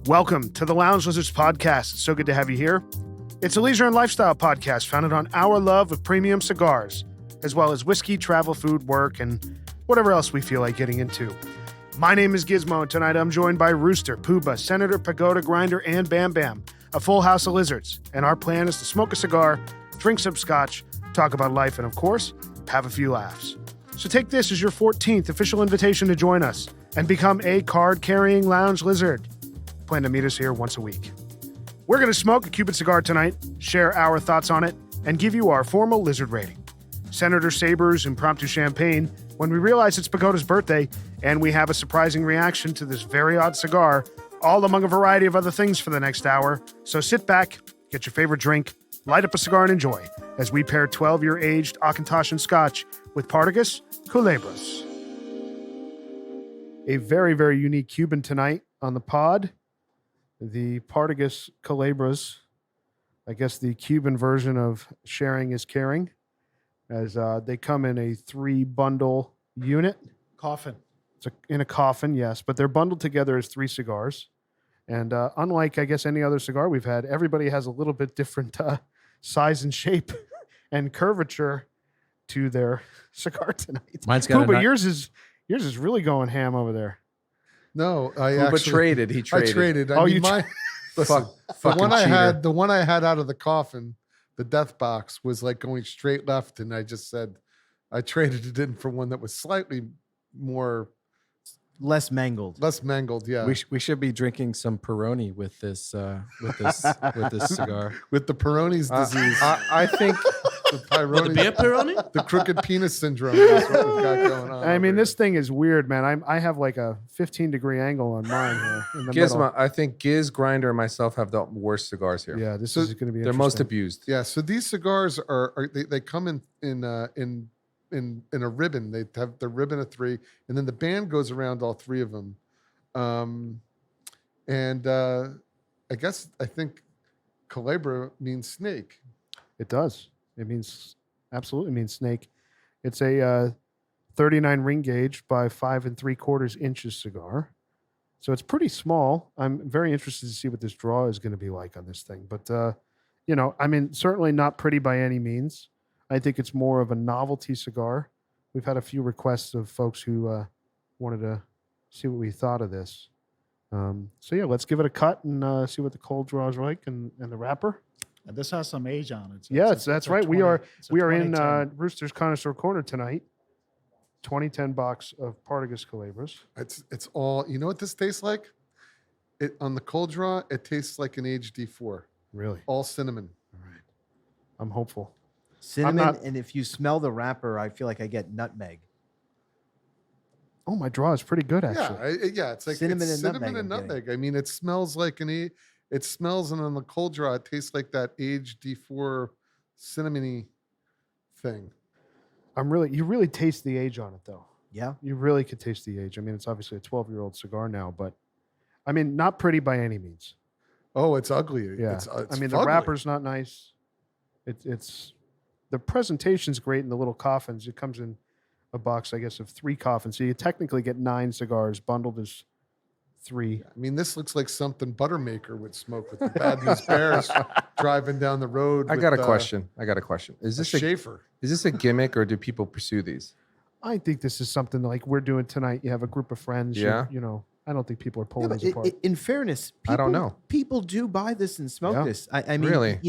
Welcome to the Lounge Lizards podcast. It's so good to have you here. It's a leisure and lifestyle podcast founded on our love of premium cigars, as well as whiskey, travel, food, work, and whatever else we feel like getting into. My name is Gizmo, and tonight I'm joined by Rooster, Pooba, Senator, Pagoda, Grinder, and Bam Bam, a full house of lizards. And our plan is to smoke a cigar, drink some scotch, talk about life, and of course, have a few laughs. So take this as your 14th official invitation to join us and become a card-carrying lounge lizard. Plan to meet us here once a week. We're going to smoke a Cuban cigar tonight, share our thoughts on it, and give you our formal lizard rating. Senator Saber's impromptu champagne when we realize it's Pagoda's birthday and we have a surprising reaction to this very odd cigar, all among a variety of other things for the next hour. So sit back, get your favorite drink, light up a cigar, and enjoy as we pair 12-year aged Auchentoshan scotch with Partagás Culebras. A very, very unique Cuban tonight on the pod. The Partagás Culebras, I guess the Cuban version of sharing is caring, as they come in a 3-bundle unit. Coffin. It's in a coffin, yes, but they're bundled together as 3 cigars. And unlike, I guess, any other cigar we've had, everybody has a little bit different size and shape and curvature to their cigar tonight. Mine's got but yours is really going ham over there. No, But traded. He traded. I traded. Listen, the one I had out of the coffin, the death box, was like going straight left, and I just said I traded it in for one that was slightly more Less mangled. Yeah, we should be drinking some Peroni with this cigar. with the Peyronie's disease. I think The Peyronie's, beer Peroni? the crooked penis syndrome. That's what we've got going on. I mean, over this thing is weird, man. I have like a 15-degree angle on mine here in the Gizmo. middle. I think Giz, Grinder, and myself have the worst cigars here. Yeah, this So is going to be They're most interesting. abused. here. Yeah, so these cigars they come in a ribbon. They have the ribbon of 3, and then the band goes around all 3 of them. I think Culebra means snake. It does. It absolutely means snake. It's a 39 ring gauge by 5 3/4 inches cigar. So it's pretty small. I'm very interested to see what this draw is going to be like on this thing. But, certainly not pretty by any means. I think it's more of a novelty cigar. We've had a few requests of folks who wanted to see what we thought of this. Let's give it a cut and see what the cold draw is like and the wrapper. And this has some age on it. So Yes, a that's right. We are in 2010. Rooster's Connoisseur Corner tonight. 2010 box of Partagás Culebras. It's all. You know what this tastes like? It on the cold draw. It tastes like an aged D4. Really? All cinnamon. All right. I'm hopeful. cinnamon, and if you smell the wrapper, I feel like I get nutmeg. Oh, my draw is pretty good, actually. Yeah. It's like Cinnamon it's and cinnamon nutmeg, and I'm nutmeg. I mean, it smells like It smells, and on the cold draw, it tastes like that aged D4 cinnamony thing. You really taste the age on it, though. Yeah. You really could taste the age. I mean, it's obviously a 12-year-old cigar now, but I mean, not pretty by any means. Oh, it's ugly. Yeah. It's the fugly. wrapper's not nice. It's the presentation's great in the little coffins. It comes in a box, I guess, of 3 coffins. So you technically get 9 cigars bundled as 3. I mean, this looks like something Buttermaker would smoke with the Bad News Bears driving down the road. I got a question. Is this a Schaefer? Is this a gimmick, or do people pursue these? I think this is something like we're doing tonight. You have a group of friends. Yeah. I don't think people are pulling Yeah, these apart. in fairness, people, I don't know. People do buy this and smoke Yeah. this. I mean, Really?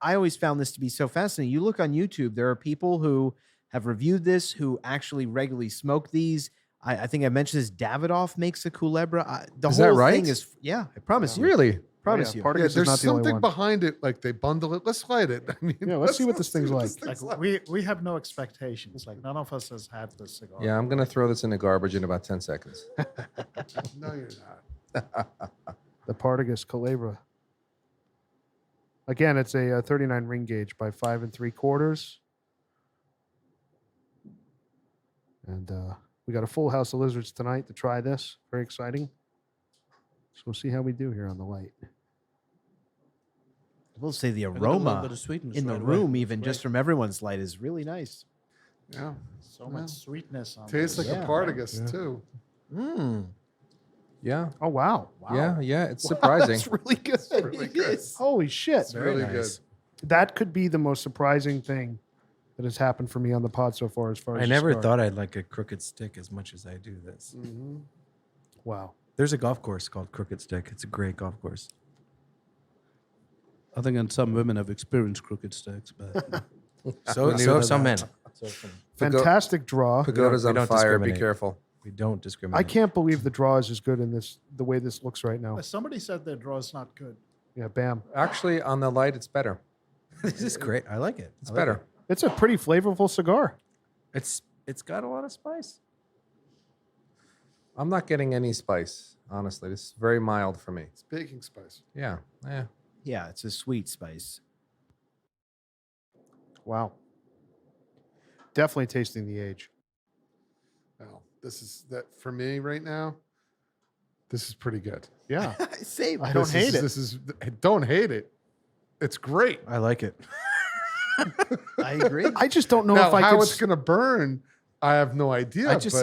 I always found this to be so fascinating. You look on YouTube, there are people who have reviewed this, who actually regularly smoke these. I think I mentioned this. Davidoff makes a Culebra. The Is whole that right? thing is, I promise you. Really? Promise Yeah, you. Partagás Yeah, is there's not the only something one. behind it. Like they bundle it. Let's light it. I mean, Yeah, let's see what this thing's like. Like we have no expectations. Like none of us has had this cigar. Yeah, I'm gonna throw this in the garbage in about 10 seconds. No, you're not. The Partagás Culebra. Again, it's a 39 ring gauge by 5 3/4. And we got a full house of lizards tonight to try this. Very exciting. So we'll see how we do here on the light. I will say the got a little aroma bit of sweetness in the right away. room, even It's just great. from everyone's light, is really nice. Yeah. So much sweetness on Tastes this. like Yeah. a Partagás Yeah. too. Yeah. Oh wow. Yeah. It's surprising. That's really good. really good. Holy shit. It's really nice. That could be the most surprising thing that has happened for me on the pod so far. As far as I a never cigar. thought I'd like a crooked stick as much as I do this. good. Mhm. Wow. There's a golf course called Crooked Stick. It's a great golf course. I think and some women have experienced crooked sticks, but So Leave it have at some men. that. So have some men. Fantastic draw. Pagoda's we on don't fire. Be discriminate. careful. We don't discriminate. I can't believe the draw is as good in this the way this looks right now. Somebody said their draw is not good. Yeah, bam. Actually, on the light, it's better. This is great. I like it. It's I like better. it. It's a pretty flavorful cigar. It's got a lot of spice. I'm not getting any spice, honestly. This is very mild for me. It's baking spice. Yeah. Yeah. Yeah, it's a sweet spice. Wow. Definitely tasting the age. Well, this is that for me right now. This is pretty good. Yeah. Same. I don't hate it. This is don't hate it. It's great. I like it. I agree. I just don't know Now, if I how could. it's gonna burn, I have no idea. I just-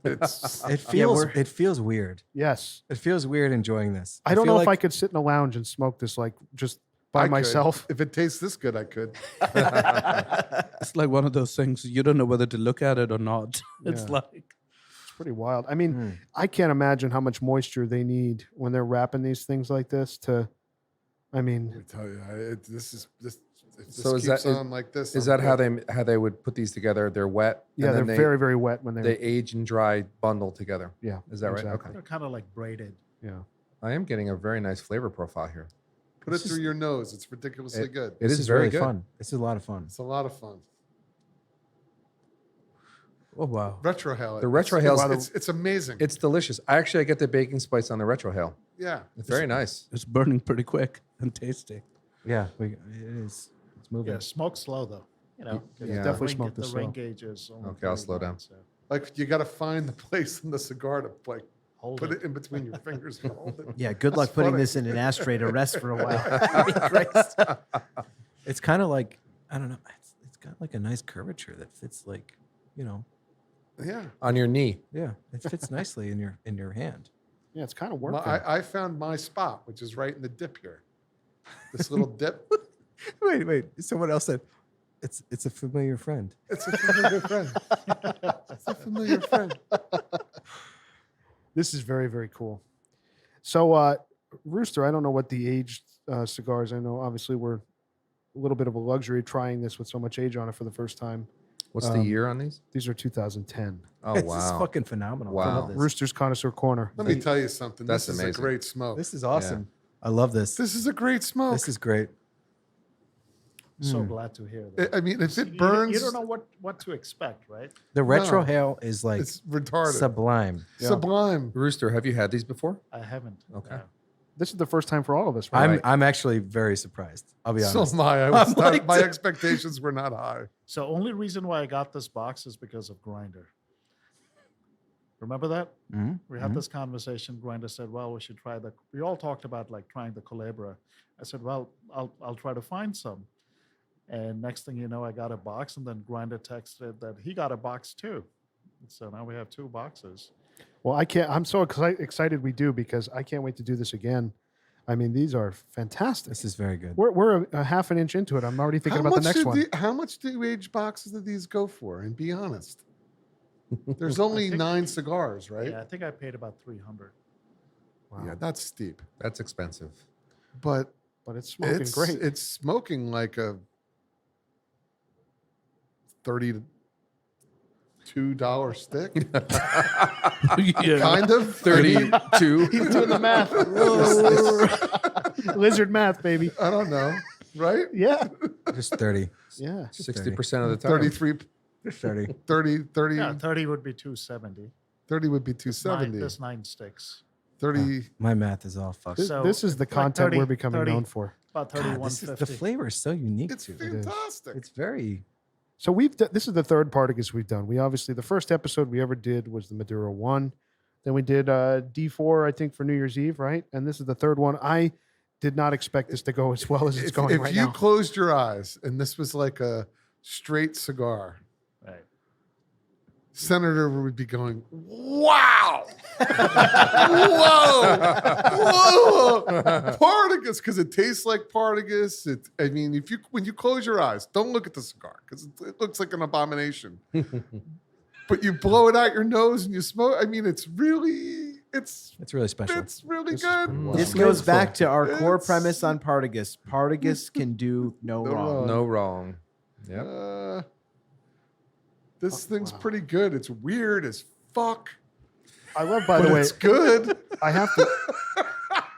but it's It feels weird. Yes. It feels weird enjoying this. I don't feel know if like- I could sit in a lounge and smoke this like just by I could. myself. If it tastes this good, I could. it's like one of those things you don't know whether to look at it or not. It's Yeah. like It's pretty wild. I mean, Mm. I can't imagine how much moisture they need when they're wrapping these things like this to. I Let mean, me tell you, this is this. If this So is keeps that- on like this? Is I'm that how good. they would put these together? They're wet. yeah, and they're then very, very wet when they're. they age and dry bundle together. yeah. Is that right? exactly. Okay. They're kind of like braided. Yeah. I am getting a very nice flavor profile here. Put it through your nose? It's ridiculously good. It This is very really good. fun. This is a lot of fun. It's a lot of fun. Oh wow. Retrohale. The retrohale's- It's amazing. It's delicious. I get the baking spice on the retrohale. yeah. It's very nice. it's burning pretty quick and tasty. Yeah, it is. It's moving. Yeah, smoke slow though. You know, 'cause Yeah. the Definitely ring- smoke this The ring slow. gauge is only Okay, I'll 31, slow down. so Like you got to find the place in the cigar to like hold put it in between your fingers and hold it. Yeah, good luck putting funny. this in an ashtray to rest for a while. It's kind of like I don't know. It's got like a nice curvature that fits like, you know, Yeah. On your knee. yeah, it fits nicely in your hand. Yeah, it's kind of My- working. I found my spot, which is right in the dip here. This little dip. Wait. Someone else said it's a familiar friend. It's a familiar friend. It's a familiar friend. This is very, very cool. So, Rooster, I don't know what the aged cigars. I know obviously we're a little bit of a luxury trying this with so much age on it for the first time. What's the year on these? These are 2010. Oh, This is wow. fucking phenomenal. I Wow. love this. Rooster's Connoisseur Corner. Let me tell you something. That's This is amazing. a great smoke. This is awesome. I love this. This is a great smoke. This is great. so Mm. glad to hear that. I mean, if You- it burns, you don't know what to expect, right? The retrohale is like it's retarded. sublime. Yeah. Sublime. Rooster, have you had these before? I haven't. Okay. This is the first time for all of us, right? I'm actually very surprised. I'll be So honest. am I. I was I'm not, like- my expectations were not high. So only reason why I got this box is because of Grinder. Remember that? Mhm, We had mhm. this conversation. Grinder said, "Well, we should try the." We all talked about like trying the Culebra. I said, "Well, I'll try to find some." And next thing you know, I got a box, and then Grinder texted that he got a box too. So now we have 2 boxes. Well, I can't. I'm so excited we do because I can't wait to do this again. I mean, these are fantastic. This is very good. We're a half an inch into it. I'm already thinking about the next one. How much do age boxes do these go for? And be honest. There's only think- 9 cigars, right? Yeah, I think I paid about 300. Yeah, that's steep. That's expensive. But But it's smoking great. It's smoking like a $32 stick, Yeah. kind of. 32. He's doing the math. Lizard math, baby. I don't know, right? Yeah. Just 30. Yeah. 60% of the time. 33, Just 30. 30, Yeah, 30 would be 270. 30 would be There's 270. 9 sticks. 30. My math is all fucked. This, So, this is the like content 30 we're becoming 30 known for. About God, 3150. the flavor is so unique It's to it. fantastic. It's very So this is the third Partagás we've done. We obviously, the first episode we ever did was the Maduro 1. Then we did D4, I think, for New Year's Eve, right? And this is the third one. I did not expect this to go as well as it's going if right you now. closed your eyes and this was like a straight cigar, Right. Senator would be going, wow, whoa, Partagás, because it tastes like Partagás. I mean, when you close your eyes, don't look at the cigar because it looks like an abomination. But you blow it out your nose and you smoke. I mean, it's really special. It's really good. This goes back to our core premise on Partagás. Partagás can do no wrong. No wrong. Yep. This thing's pretty good. It's weird as fuck. I love, by But the way, it's good. I have to.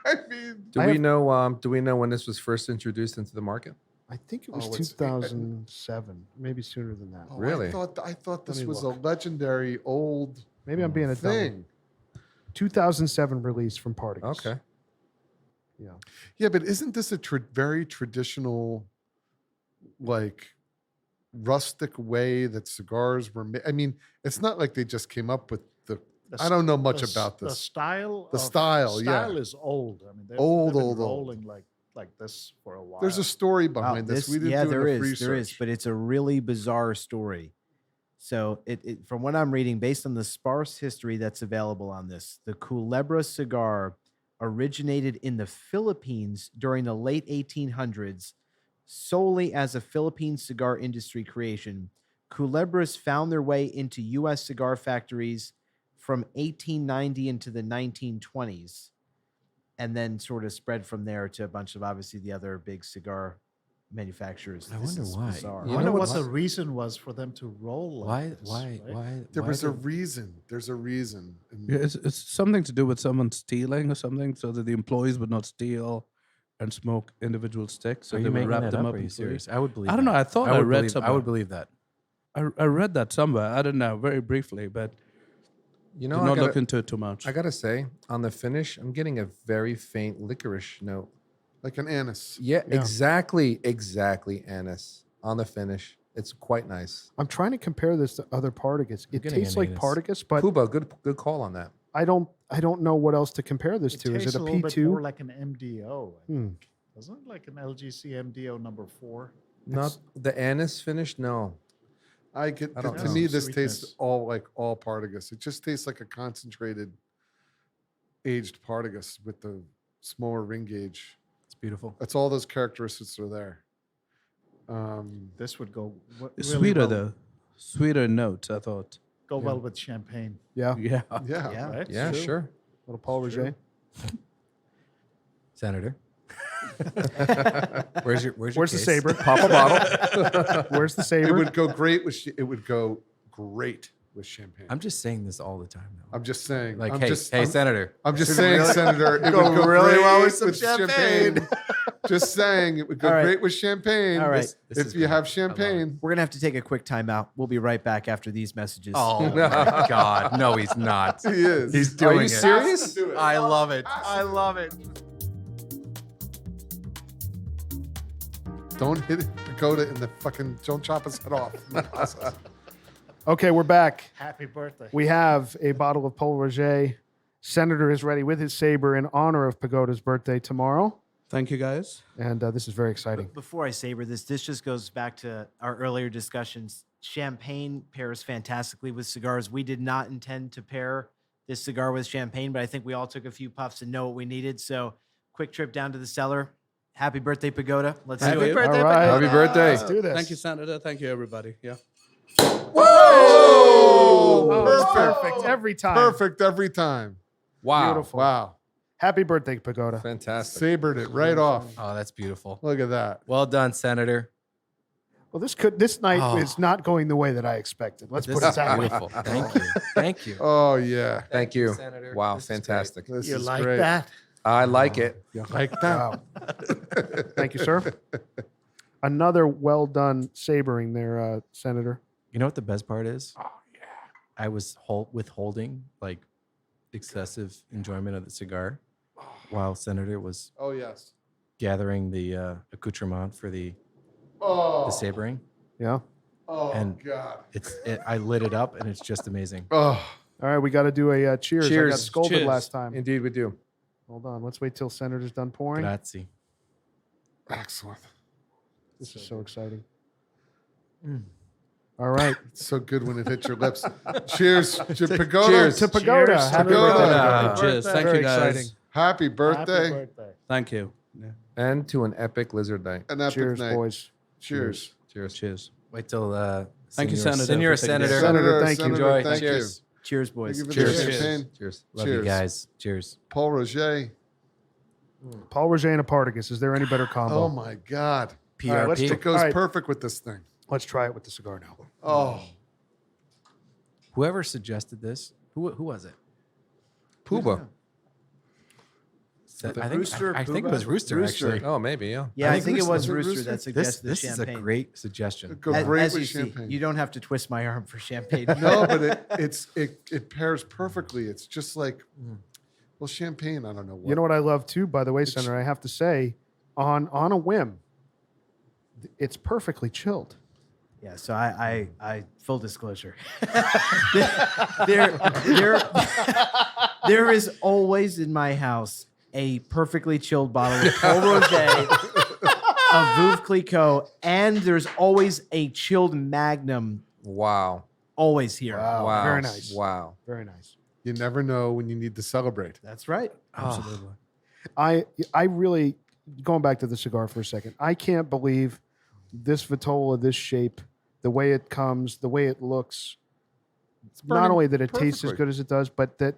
I mean, Do we know when this was first introduced into the market? I think it was Oh, it's- 2007, maybe sooner than that. oh, Really? I thought this me was look. a legendary old Maybe I'm being a dummy. thing. 2007 release from Partagás. Okay. Yeah. Yeah, but isn't this a very traditional, like, rustic way that cigars were made? I mean, it's not like they just came up with the. I don't know much about The this. style. The style, yeah. Style is old. I mean, they've Old, been old. rolling like this for a while. There's a story Wow, behind this. We didn't yeah, do there enough is, research. but it's a really bizarre story. So, it from what I'm reading, based on the sparse history that's available on this, the Culebra cigar originated in the Philippines during the late 1800s, solely as a Philippine cigar industry creation. Culebras found their way into U.S. cigar factories from 1890 into the 1920s, and then sort of spread from there to a bunch of obviously the other big cigar manufacturers. I This wonder is why. bizarre. I You wonder know what what- the reason was for them to roll like this. right? There was a did- reason. There's a reason. And Yeah, it's something to do with someone stealing or something, so that the employees would not steal and smoke individual sticks. So Are they you would making wrap that them up? up. Are you in three. serious? I would believe. I don't know. that. I thought I would read believe, somewhere. I would believe that. I read that somewhere. I don't know, very briefly, but You did know, not look into it too much. I gotta say, on the finish, I'm getting a very faint licorice note. like an anise. Yeah, Yeah. exactly, anise on the finish. It's quite nice. I'm trying to compare this to other Partagás. It getting tastes an like anise. Partagás, but Kuba, good call on that. I don't know what else to compare this It to. Is tastes it a little bit P2? more like an MDO. Hmm. Doesn't it like an LGC MDO number 4? Not the anise finish. No, I get I don't to know. me this tastes Sweetness. all Partagás. It just tastes like a concentrated aged Partagás with the smaller ring gauge. It's beautiful. That's all those characteristics are there. This would go It's really sweeter well, though, sweeter notes. I thought. Go well with champagne, Yeah. Yeah. Yeah. Yeah. right? yeah, True. sure. Little Paul Roger. Senator. Where's your Where's the case? saber? Pop a bottle. Where's the It saber? would go great with champagne. I'm just saying this all the time now. I'm just saying. Like, I'm hey, just, hey, I'm, Senator. I'm just Should saying, really- Senator. It go would go really great well with some champagne. Just saying, it would go All right. great with champagne. All right. This If is you great. have I love it. champagne. We're gonna have to take a quick timeout. We'll be right back after these messages. Oh my God! No, he's not. He is. He's Are doing you it. serious? Do it. I love it. I love it. Don't hit Pagoda in the fucking. Don't chop his head off in the process. Okay, we're back. Happy birthday. We have a bottle of Paul Roger. Senator is ready with his saber in honor of Pagoda's birthday tomorrow. Thank you, guys. And this is very exciting. Before I savor this just goes back to our earlier discussions. Champagne pairs fantastically with cigars. We did not intend to pair this cigar with champagne, but I think we all took a few puffs and know what we needed. So, quick trip down to the cellar. Happy birthday, Pagoda. Let's Thank do it. you. All right. Happy birthday. Let's do this. Thank you, Senator. Thank you, everybody. Yeah. Whoa! Oh, Perfect. perfect every time. Perfect every time. Wow. Beautiful. Wow. Happy birthday, Pagoda. Fantastic. Sabered it right off. Oh, that's beautiful. Look at that. Well done, Senator. Well, this night Oh. is not going the way that I expected. Let's This put it is that way. beautiful. Thank you. Thank you. Oh yeah. Thank you. Senator. Wow, This is great. fantastic. This You is like great. that? I like it. You like that? Wow. Thank you, sir. Another well done sabering there, Senator. You know what the best part is? Oh yeah. I was withholding like excessive enjoyment of the cigar while Senator was Oh yes. gathering the accoutrement for the Oh. sabering. Yeah. Oh And- God. I lit it up and it's just amazing. Oh. All right, we got to do a cheers. I got Cheers. scolded Cheers. last time. Indeed, we do. Hold on. Let's wait till Senator's done pouring. Grazie. Excellent. This is so exciting. All right. It's so good when it hits your lips. Cheers to Pagoda. Cheers. To Pagoda. Cheers. Happy Pagoda. birthday. Happy Cheers. birthday. Thank Very you, guys. exciting. Happy birthday. Happy birthday. Thank you. Yeah. And to an epic lizard night. An epic Cheers, night. boys. Cheers. Cheers. Cheers. Wait till Thank you, Senator, Senior for taking Senator. this. Senator, thank you. Enjoy. Thank Cheers. Cheers, you. boys. Thank you for the Cheers. champagne. Cheers. Love Cheers. you guys. Cheers. Paul Roger. Paul Roger and a Partagás. Is there any better combo? Oh my God. All right, let's PRP. It goes All right. perfect with this thing. Let's try it with the cigar now. Oh, Whoever suggested this, who was it? Pooba. I think, Rooster, I think it was Rooster, Rooster. actually. Oh, maybe, yeah. Yeah, I think it was Rooster. Rooster that This, suggested this the is a champagne. great suggestion. it goes As, great as with you see, champagne. you don't have to twist my arm for champagne. No, but it pairs perfectly. It's just like, well, champagne. I don't know what. You know what I love too, by the way, Senator? I have to say, on a whim, it's perfectly chilled. Yeah, so I full disclosure. there is always in my house a perfectly chilled bottle of Paul Roger, of Veuve Clicquot, and there's always a chilled Magnum Wow. always here. Wow. Very nice. Wow. Very nice. You never know when you need to celebrate. That's right. Absolutely. I really, going back to the cigar for a second, I can't believe this Vitola, this shape, the way it comes, the way it looks. Not burning only that it tastes as perfectly. good as it does, but that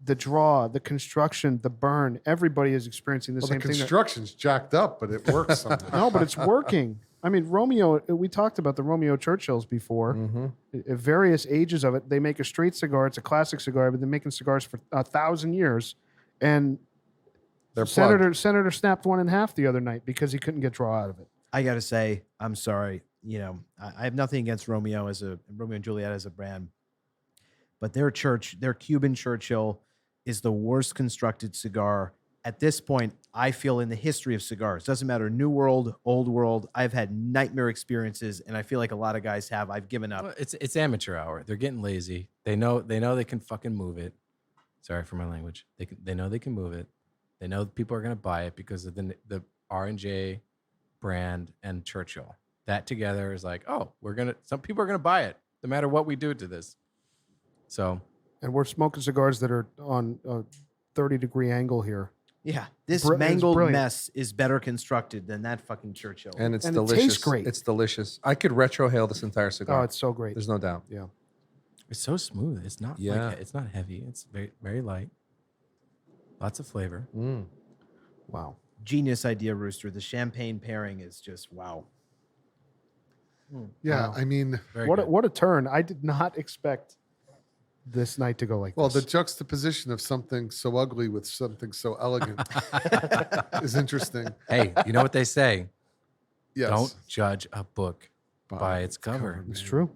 the draw, the construction, the burn, everybody is experiencing the Well, same the thing. that- construction's jacked up, but it works somehow. No, but it's working. I mean, Romeo, we talked about the Romeo Churchills before. Mm-hmm. At various ages of it, they make a straight cigar. It's a classic cigar, but they're making cigars for 1,000 years. And They're plugged. Senator snapped one in half the other night because he couldn't get draw out of it. I got to say, I'm sorry. You know, I have nothing against Romeo and Juliet as a brand, but their Cuban Churchill is the worst constructed cigar at this point. I feel in the history of cigars. Doesn't matter, New World, Old World. I've had nightmare experiences, and I feel like a lot of guys have. I've given up. Well, it's amateur hour. They're getting lazy. They know they can fucking move it. Sorry for my language. They know they can move it. They know people are gonna buy it because of the R&J brand and Churchill. That together is like, oh, some people are gonna buy it no matter what we do to this. So And we're smoking cigars that are on a 30-degree angle here. Yeah, this It's mangled brilliant. mess is better constructed than that fucking Churchill. And it's And it delicious. tastes great. It's delicious. I could retrohale this entire cigar. Oh, it's so great. There's no doubt. Yeah. it's so smooth. It's not Yeah. it's not heavy. It's very very light. Lots of flavor. Mm. Wow. Genius idea, Rooster. The champagne pairing is just wow. Yeah, Wow. I mean, Very What a, good. what a turn. I did not expect this night to go like well, the this. juxtaposition of something so ugly with something so elegant is interesting. Hey, you know what they say? Yes. Don't judge a book by its cover. It's true.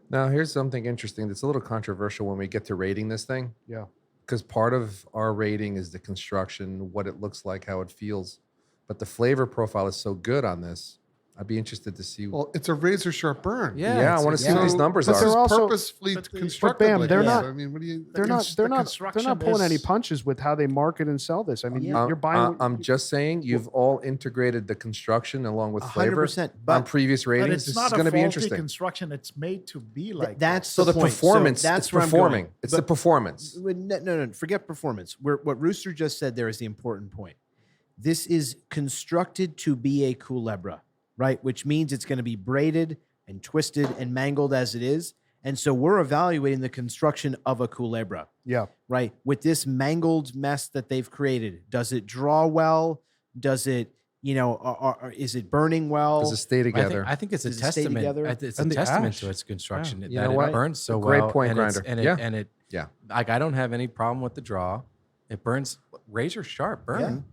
Now, here's something interesting that's a little controversial when we get to rating this thing. Yeah. Because part of our rating is the construction, what it looks like, how it feels. But the flavor profile is so good on this. I'd be interested to see. Well, it's a razor sharp burn. Yeah, I want to see what these numbers but are. they're This is also- purposefully but the- constructed. Bam, like they're this. not- I mean, what do you? They're not pulling any punches. punches with how they market and sell this. I mean, Yeah. you're buying. I'm just saying, you've all integrated the construction along with flavor 100%. on But previous But ratings. it's This not is a going to be faulty interesting. construction. It's made to be like that's So the point. performance, that's it's where I'm going. performing. It's the But- performance. No. Forget performance. What Rooster just said there is the important point. This is constructed to be a culebra, right? Which means it's going to be braided and twisted and mangled as it is. And so we're evaluating the construction of a culebra, yeah. right? With this mangled mess that they've created, does it draw well? Does it, is it burning well? Does it stay together? I think it's a Does it stay testament. together? It's a And the testament ash. to its construction You that know it what? burns so Great well. point, and it's- Grinder. And it, Yeah. and it, Yeah. like I don't have any problem with the draw. It burns razor sharp burn.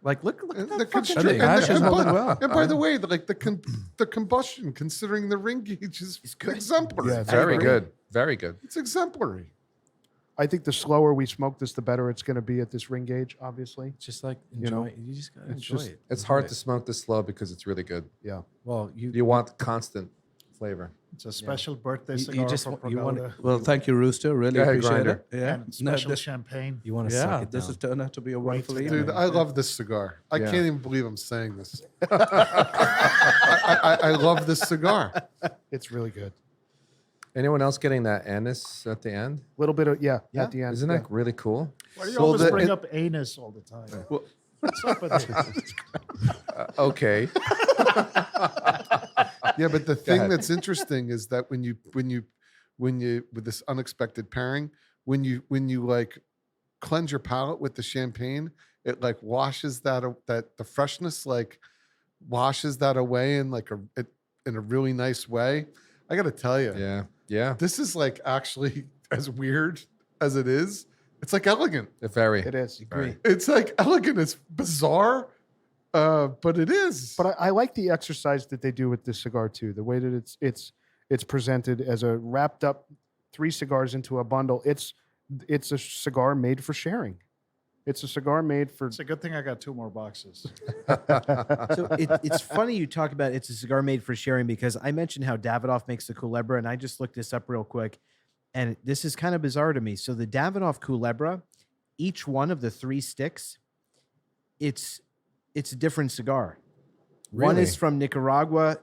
Like look at And that the fucking construction, thing. the ash is holding well. and by the way, the combustion, considering the ring gauge, is exemplary. Yeah, it's Very agree. good. Very good. It's exemplary. I think the slower we smoke this, the better it's going to be at this ring gauge. Obviously. Just like You know, enjoy. You just gotta it's enjoy just- it. It's Enjoy hard it. to smoke this slow because it's really good. Yeah. Well, you You want constant flavor. It's a special birthday You cigar just for want- you want Pagoda. Well, thank you, Rooster. Really Go ahead, appreciate Grinder. it. Yeah. And No, special this, champagne. You want to suck yeah, it this down. has turned out to be a wonderful together. evening. Dude, I love this cigar. I Yeah. can't even believe I'm saying this. I love this cigar. It's really good. Anyone else getting that anise at the end? A little bit of Yeah. at the end. Isn't that really cool? Why do you So always the- bring it- up anus all the time? Well- What's up with it? Okay. Yeah, but the thing ahead. that's interesting is that when you with this unexpected pairing, when you like cleanse your palate with the champagne, it like washes that the freshness like washes that away in like in a really nice way. I got to tell you, Yeah. Yeah. this is like actually as weird as it is. It's like elegant. Very. It is. Very. It's like elegant. It's bizarre, but it is. But I like the exercise that they do with this cigar too. The way that it's presented as a wrapped up 3 cigars into a bundle. It's a cigar made for sharing. It's a cigar made for. It's a good thing I got 2 more boxes. So it's funny you talk about it's a cigar made for sharing because I mentioned how Davidoff makes the Culebra, and I just looked this up real quick, and this is kind of bizarre to me. So the Davidoff Culebra, each one of the 3 sticks, it's a different cigar. One is Really? from Nicaragua,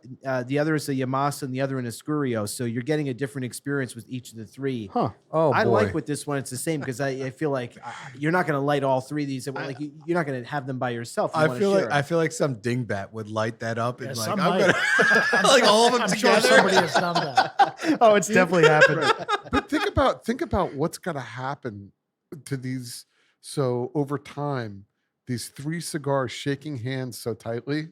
the other is a Yamasa, and the other an Escurio. So you're getting a different experience with each of the 3. Huh. Oh, boy. I like with this one, it's the same because I feel like you're not going to light all 3 of these. Like you're not going to have them by yourself. You wanna share it. feel like some dingbat would light that up Yeah, and some I'm might. gonna like all of them I'm together. sure somebody has done that. Oh, it's definitely happened. But think about what's going to happen to these. So over time, these 3 cigars shaking hands so tightly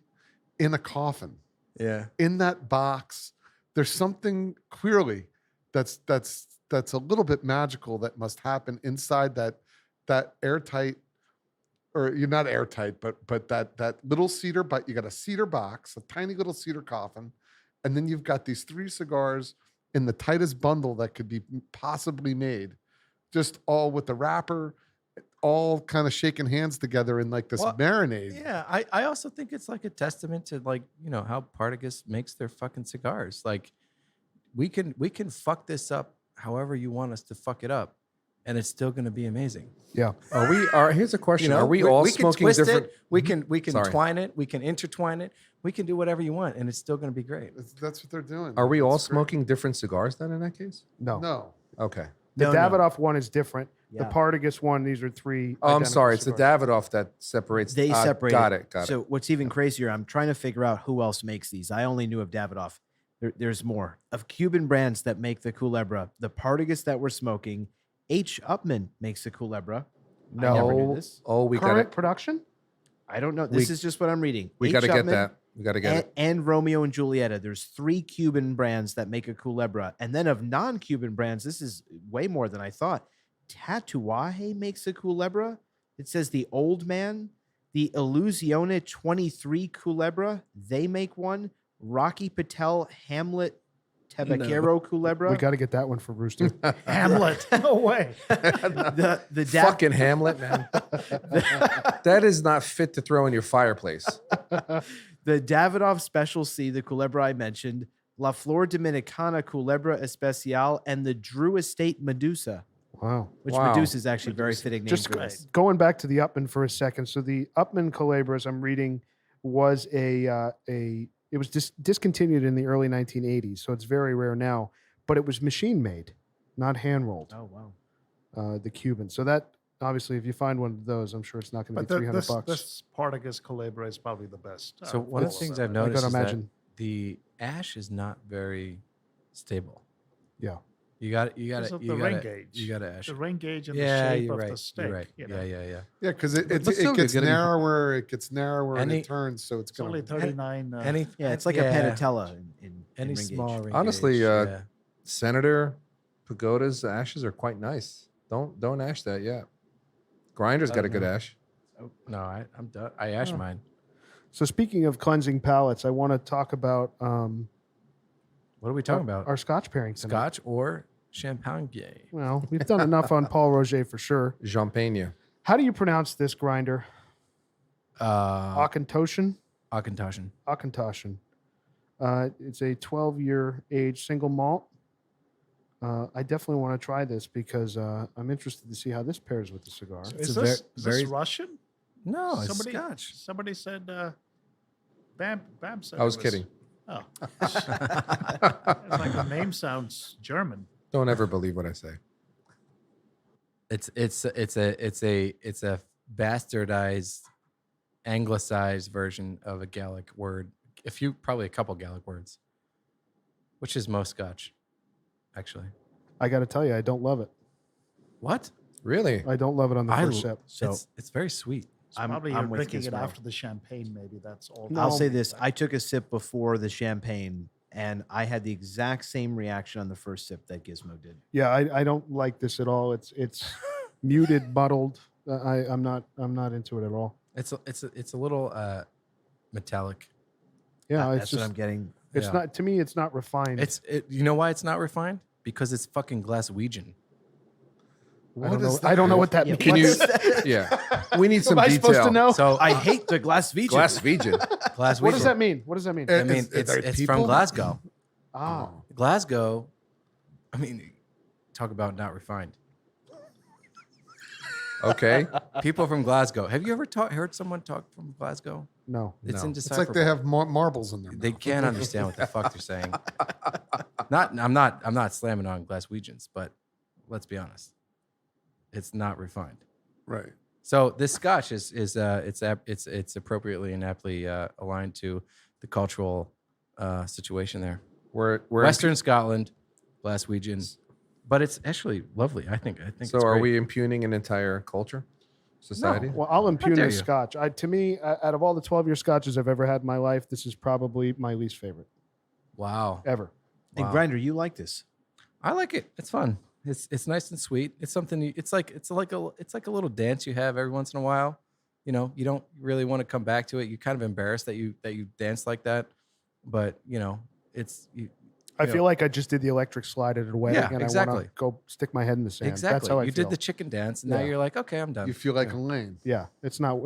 in a coffin, Yeah. in that box, there's something clearly that's a little bit magical that must happen inside that airtight, or you're not airtight, but that little cedar. But you got a cedar box, a tiny little cedar coffin, and then you've got these 3 cigars in the tightest bundle that could be possibly made, just all with the wrapper, all kind of shaking hands together in like this Well, marinade. Yeah, I also think it's like a testament to like, how Partagás makes their fucking cigars. Like we can fuck this up however you want us to fuck it up, and it's still gonna be amazing. Yeah. Here's a question. Are we all we can smoking twist different? it, we can Sorry. twine it, we can intertwine it, we can do whatever you want, and it's still gonna be great. That's what they're doing. Are we all That's great. smoking different cigars then in that case? No. No. Okay. The No, no. Davidoff one is different. The Yeah. Partagas one, these are 3. Oh, I'm identical sorry. It's the cigars. Davidoff that separates. They separate. Got it. Got So it. what's even crazier, I'm trying to figure out who else makes these. I only knew of Davidoff. There's more of Cuban brands that make the Culebra. The Partagás that we're smoking, H. Upman makes the Culebra. I never knew No. this. Oh, we got Current it. production? I don't know. This is just what I'm reading. We H. got to get Upmann that. We got to get it. and Romeo and Julieta. There's 3 Cuban brands that make a Culebra. And then of non-Cuban brands, this is way more than I thought. Tatuaje makes a Culebra. It says the Old Man, the Illusione 23 Culebra. They make one. Rocky Patel Hamlet Tabacero Culebra. We got to get that one for Rooster. Hamlet. No way. the Fucking Hamlet, man. That is not fit to throw in your fireplace. The Davidoff Special C, the Culebra I mentioned, La Flor Dominicana Culebra Especial, and the Drew Estate Medusa, Wow. which Wow. Medusa is actually a very fitting name Just for this. going back to the Upman for a second. So the Upman Culebras I'm reading was it was discontinued in the early 1980s, so it's very rare now. But it was machine made, not hand rolled. Oh, wow. The Cuban. So that obviously, if you find one of those, I'm sure it's not going to But be $300 this, bucks. this Partagás Culebra is probably the best. So one of the all things them. I've noticed gotta is imagine. that the ash is not very stable. Yeah. You got Because to of you the got ring to gauge. you got to ash. The it. ring gauge and Yeah, the shape you're of right. the steak. You're right. You know. Yeah. Yeah, because But it still, gets you're getting- narrower. It gets narrower and Any- it turns. So it's It's only going. 39. Any Yeah, it's like a Panatella in any ring small gauge. ring Honestly, gauge, yeah. Senator Pagoda's ashes are quite nice. Don't ash that yet. Grinder's got a good ash. No, I'm done. I ash mine. So speaking of cleansing palates, I want to talk about What are we talking about? our Scotch pairing tonight. Scotch or champagne? Well, we've done enough on Paul Roger for sure. Champagne. How do you pronounce this grinder? Auchentoshan. Auchentoshan. Auchentoshan. Auchentoshan. It's a 12-year age single malt. I definitely want to try this because I'm interested to see how this pairs with the cigar. Is a this, very- is this Russian? No, it's somebody, Scotch. Somebody said, Bam said I was it kidding. Oh. It's like the name sounds German. Don't ever believe what I say. It's a bastardized, anglicized version of a Gallic word. Probably a couple Gallic words, which is most Scotch, actually. I got to tell you, I don't love it. What? Really? I don't love it on the first sip. So It's very sweet. Probably I'm you're with drinking it Gizmo. after the champagne, maybe. That's all. No. I'll say this: I took a sip before the champagne, and I had the exact same reaction on the first sip that Gizmo did. Yeah, I don't like this at all. It's muted, muddled. I'm not into it at all. It's a little metallic. Yeah, That's it's what just I'm getting. it's Yeah. not to me. It's not refined. You know why it's not refined? Because it's fucking Glaswegian. I don't know what that Yeah, means. Can you? What's Yeah. We need some Am I detail. supposed to know? So I hate the Glaswegian. Glaswegian. Glaswegian. What does that mean? What does that mean? Eh, I mean, Is it's there from people? Glasgow. Ah, Glasgow. I mean, talk about not refined. Okay. People from Glasgow. Have you ever heard someone talk from Glasgow? no. It's No. It's indecipherable. like they have marbles in there. They can't understand what the fuck they're saying. I'm not slamming on Glaswegians, but let's be honest, it's not refined. Right. So this Scotch it's appropriately and aptly aligned to the cultural situation there. We're Western Scotland, Glaswegian, but it's actually lovely. I think. So it's are great. we impugning an entire culture, society? Well, I'll impugn dare the you. Scotch. To me, out of all the 12-year Scotches I've ever had in my life, this is probably my least favorite Wow. ever. And Wow. Grinder, you like this? I like it. It's fun. It's nice and sweet. It's something. It's like a little dance you have every once in a while. You know, you don't really want to come back to it. You're kind of embarrassed that you dance like that, but you know, I feel like I just did the electric slide at a wedding, Yeah, and I exactly. want to go stick my head in the sand. exactly. That's how I you feel. did the chicken dance, and now Yeah. you're like, okay, I'm done. You feel like Elaine. Yeah, it's not.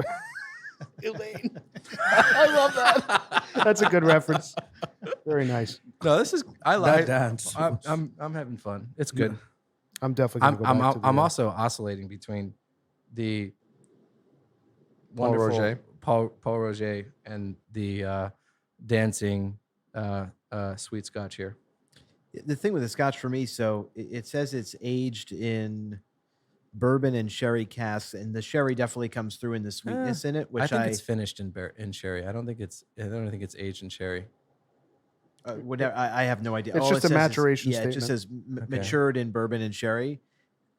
Elaine. I love that. That's a good reference. Very nice. No, this is I That like. dance. I'm having fun. It's good. I'm definitely going to go back to the, I'm also oscillating between the Paul wonderful Roger. Paul Roger and the dancing sweet Scotch here. The thing with the Scotch for me, so it says it's aged in bourbon and sherry casks, and the sherry definitely comes through in the sweetness in it, which I think it's finished in sherry. I don't think it's aged in sherry. whatever. I have no idea. It's All just it a says is- maturation Yeah, it just says Okay. matured in bourbon and sherry,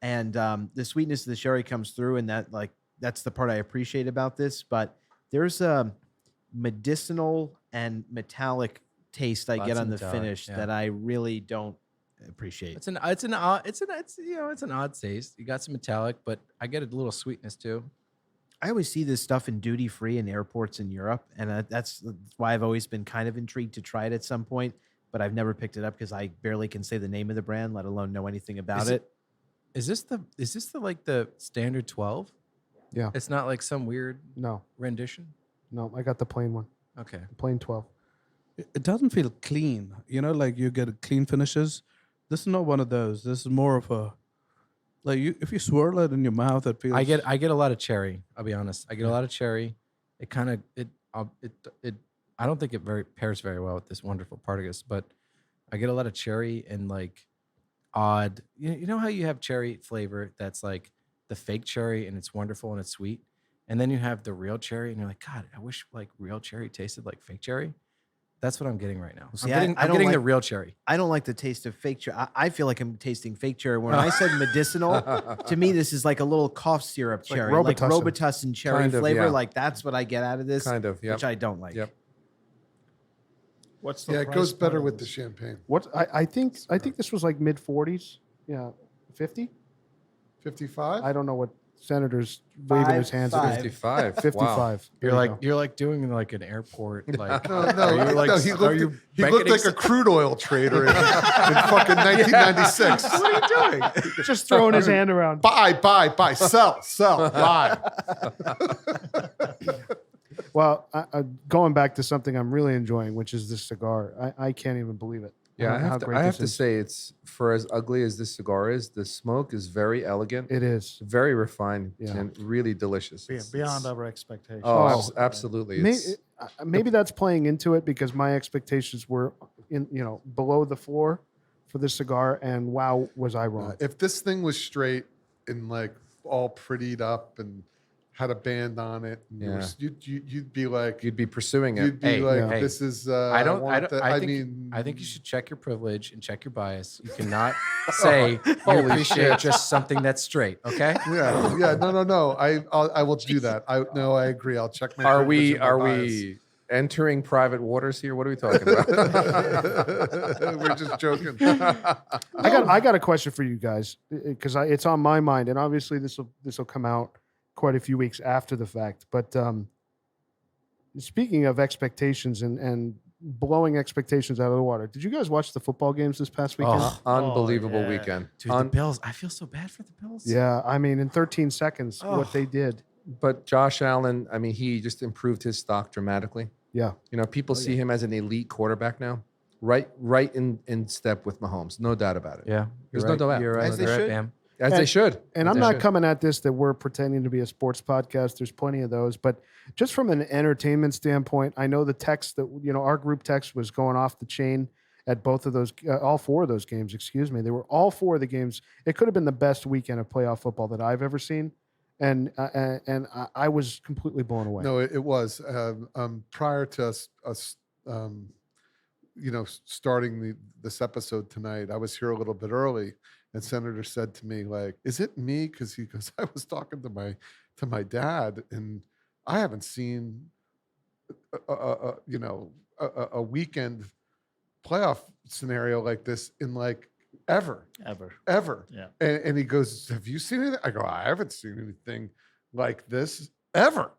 and the sweetness of the sherry comes through, and that's the part I appreciate about this. But there's a medicinal and metallic taste I Lots get of on the metallic, finish yeah. that I really don't appreciate. It's an odd taste. You got some metallic, but I get a little sweetness too. I always see this stuff in duty free in airports in Europe, and that's why I've always been kind of intrigued to try it at some point. But I've never picked it up because I barely can say the name of the brand, let alone know anything about Is it. Is this the like the standard 12? Yeah. It's not like some weird No, rendition. no, I got the plain one, Okay. the plain 12. It doesn't feel clean. You know, like you get clean finishes. This is not one of those. This is more of a like if you swirl it in your mouth, it feels. I get a lot of cherry. I'll be honest. I get a lot of cherry. It kind of I don't think it pairs very well with this wonderful Partagás, but I get a lot of cherry and like odd. You know how you have cherry flavor that's like the fake cherry and it's wonderful and it's sweet, and then you have the real cherry and you're like, God, I wish like real cherry tasted like fake cherry. That's what I'm getting right now. See, I'm I don't getting the like- real cherry. I don't like the taste of fake cherry. I feel like I'm tasting fake cherry. When I said medicinal, to me, this is like a little cough syrup like cherry, like Robitussin. Robitussin cherry Kind of, flavor. yeah. Like that's what I get out of this, Kind of, yep. which I don't like. Yep. What's the Yeah, it price goes point better of with the this? champagne. What I think this was like mid 40s. Yeah, 50. 55? I don't know what Senator's waving his hands at. 55. 55. Wow. There you go. You're like doing like an airport like. No, Are you like? no, he are looked, you he looked beckoning like a crude oil trader in fucking 1996. What are you doing? Just throwing his hand around. Buy, sell, buy. Well, going back to something I'm really enjoying, which is this cigar. I can't even believe it. Yeah, I How have to, great I have this to is. say, it's for as ugly as this cigar is, the smoke is very elegant, It is. very refined, Yeah. and really delicious. Beyond our expectations. Oh, Oh, absolutely. Maybe that's playing into it because my expectations were below the floor for this cigar, and wow, was I wrong? If this thing was straight and like all prettied up and had a band on it, and Yeah. you'd be like, You'd be pursuing it. you'd be Hey, like, hey. this is. I don't. I think you should check your privilege and check your bias. You cannot say you Holy appreciate shit. just something that's straight. Okay. Yeah. No. I will do that. I agree. I'll check my. Are privilege we and my are bias. we entering private waters here? What are we talking about? We're just joking. I got a question for you guys because it's on my mind, and obviously this will come out quite a few weeks after the fact. But speaking of expectations and blowing expectations out of the water, did you guys watch the football games this past weekend? Unbelievable yeah. weekend. Dude, the Bills. I feel so bad for the Bills. Yeah, I mean, in 13 seconds, what they did. But Josh Allen, I mean, he just improved his stock dramatically. Yeah. You know, people see him as an elite quarterback now, right in step with Mahomes. No doubt about it. Yeah. There's You're no doubt. You're right. As they You're right, should. Bam. As they should. And As I'm they not should. coming at this that we're pretending to be a sports podcast. There's plenty of those. But just from an entertainment standpoint, I know the text that, our group text was going off the chain at both of those, all four of those games, excuse me. They were all four of the games. It could have been the best weekend of playoff football that I've ever seen. And I was completely blown away. No, it was prior to us starting this episode tonight. I was here a little bit early, and Senator said to me, like, "Is it me?" Because he goes, "I was talking to my dad, and I haven't seen a weekend playoff scenario like this in like ever." Yeah. And he goes, "Have you seen anything?" I go, "I haven't seen anything like this ever."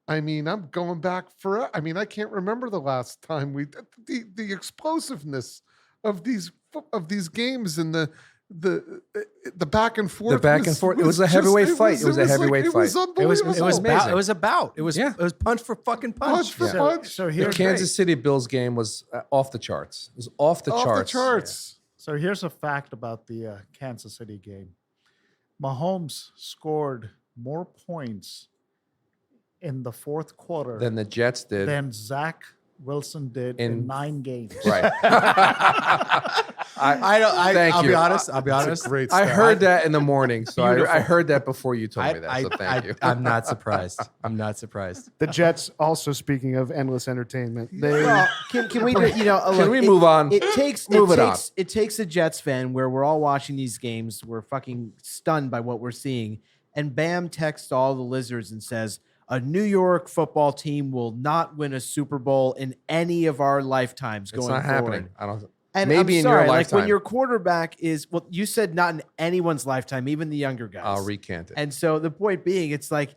I mean, I'm going back for. I mean, I can't remember the last time the explosiveness of these games and the back and forth. The back and forth. It was a heavyweight fight. It was a heavyweight fight. It was It was amazing. It was about. It was. Yeah. It was punch for fucking punch punch. for punch. So The here's Kansas City Bills game was off the charts. It was off the Off charts. the charts. So here's a fact about the Kansas City game. Mahomes scored more points in the fourth quarter Than the Jets did. than Zach Wilson did in 9 games. Right. Thank I'll you. be honest. I'll be It's a honest. great I stat. heard that in the morning, so I Beautiful. heard that before you told me that. So thank you. I'm not surprised. I'm not surprised. The Jets, also speaking of endless entertainment, they Well, can we Can we move on? It takes Move it on. it takes a Jets fan where we're all watching these games, we're fucking stunned by what we're seeing, and Bam texts all the lizards and says, "A New York football team will not win a Super Bowl in any of our lifetimes It's going not forward." happening. I don't. And Maybe I'm in sorry, your like when lifetime. your quarterback is, well, you said not in anyone's lifetime, even the younger guys. I'll recant it. And so the point being, it's like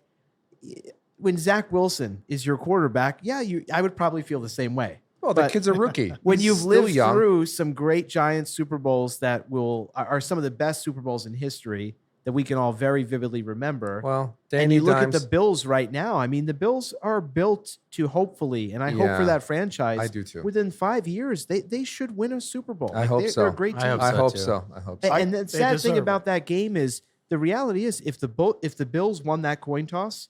when Zach Wilson is your quarterback, I would probably feel the same way. Well, the but kid's a rookie. When He's you've still lived young. through some great Giants Super Bowls that are some of the best Super Bowls in history that we can all very vividly remember. Well, And you look at Dimes- the Bills right now. I mean, the Bills are built to hopefully, and I hope for Yeah, that franchise. I do too. Within 5 years, they should win a Super Bowl. I hope they're so. a great team. I I hope too. so. I hope so. And the sad thing deserve about it. that game is the reality is if the Bills won that coin toss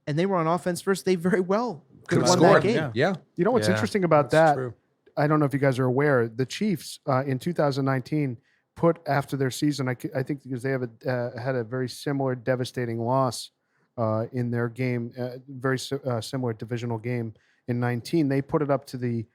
and they were on offense first, they very well could have won that game. Yeah. Yeah, You know what's Yeah, interesting about that's that? true. I don't know if you guys are aware. The Chiefs in 2019 put after their season, I think because they have had a very similar devastating loss in their game, very similar divisional game in 19. They put it up to the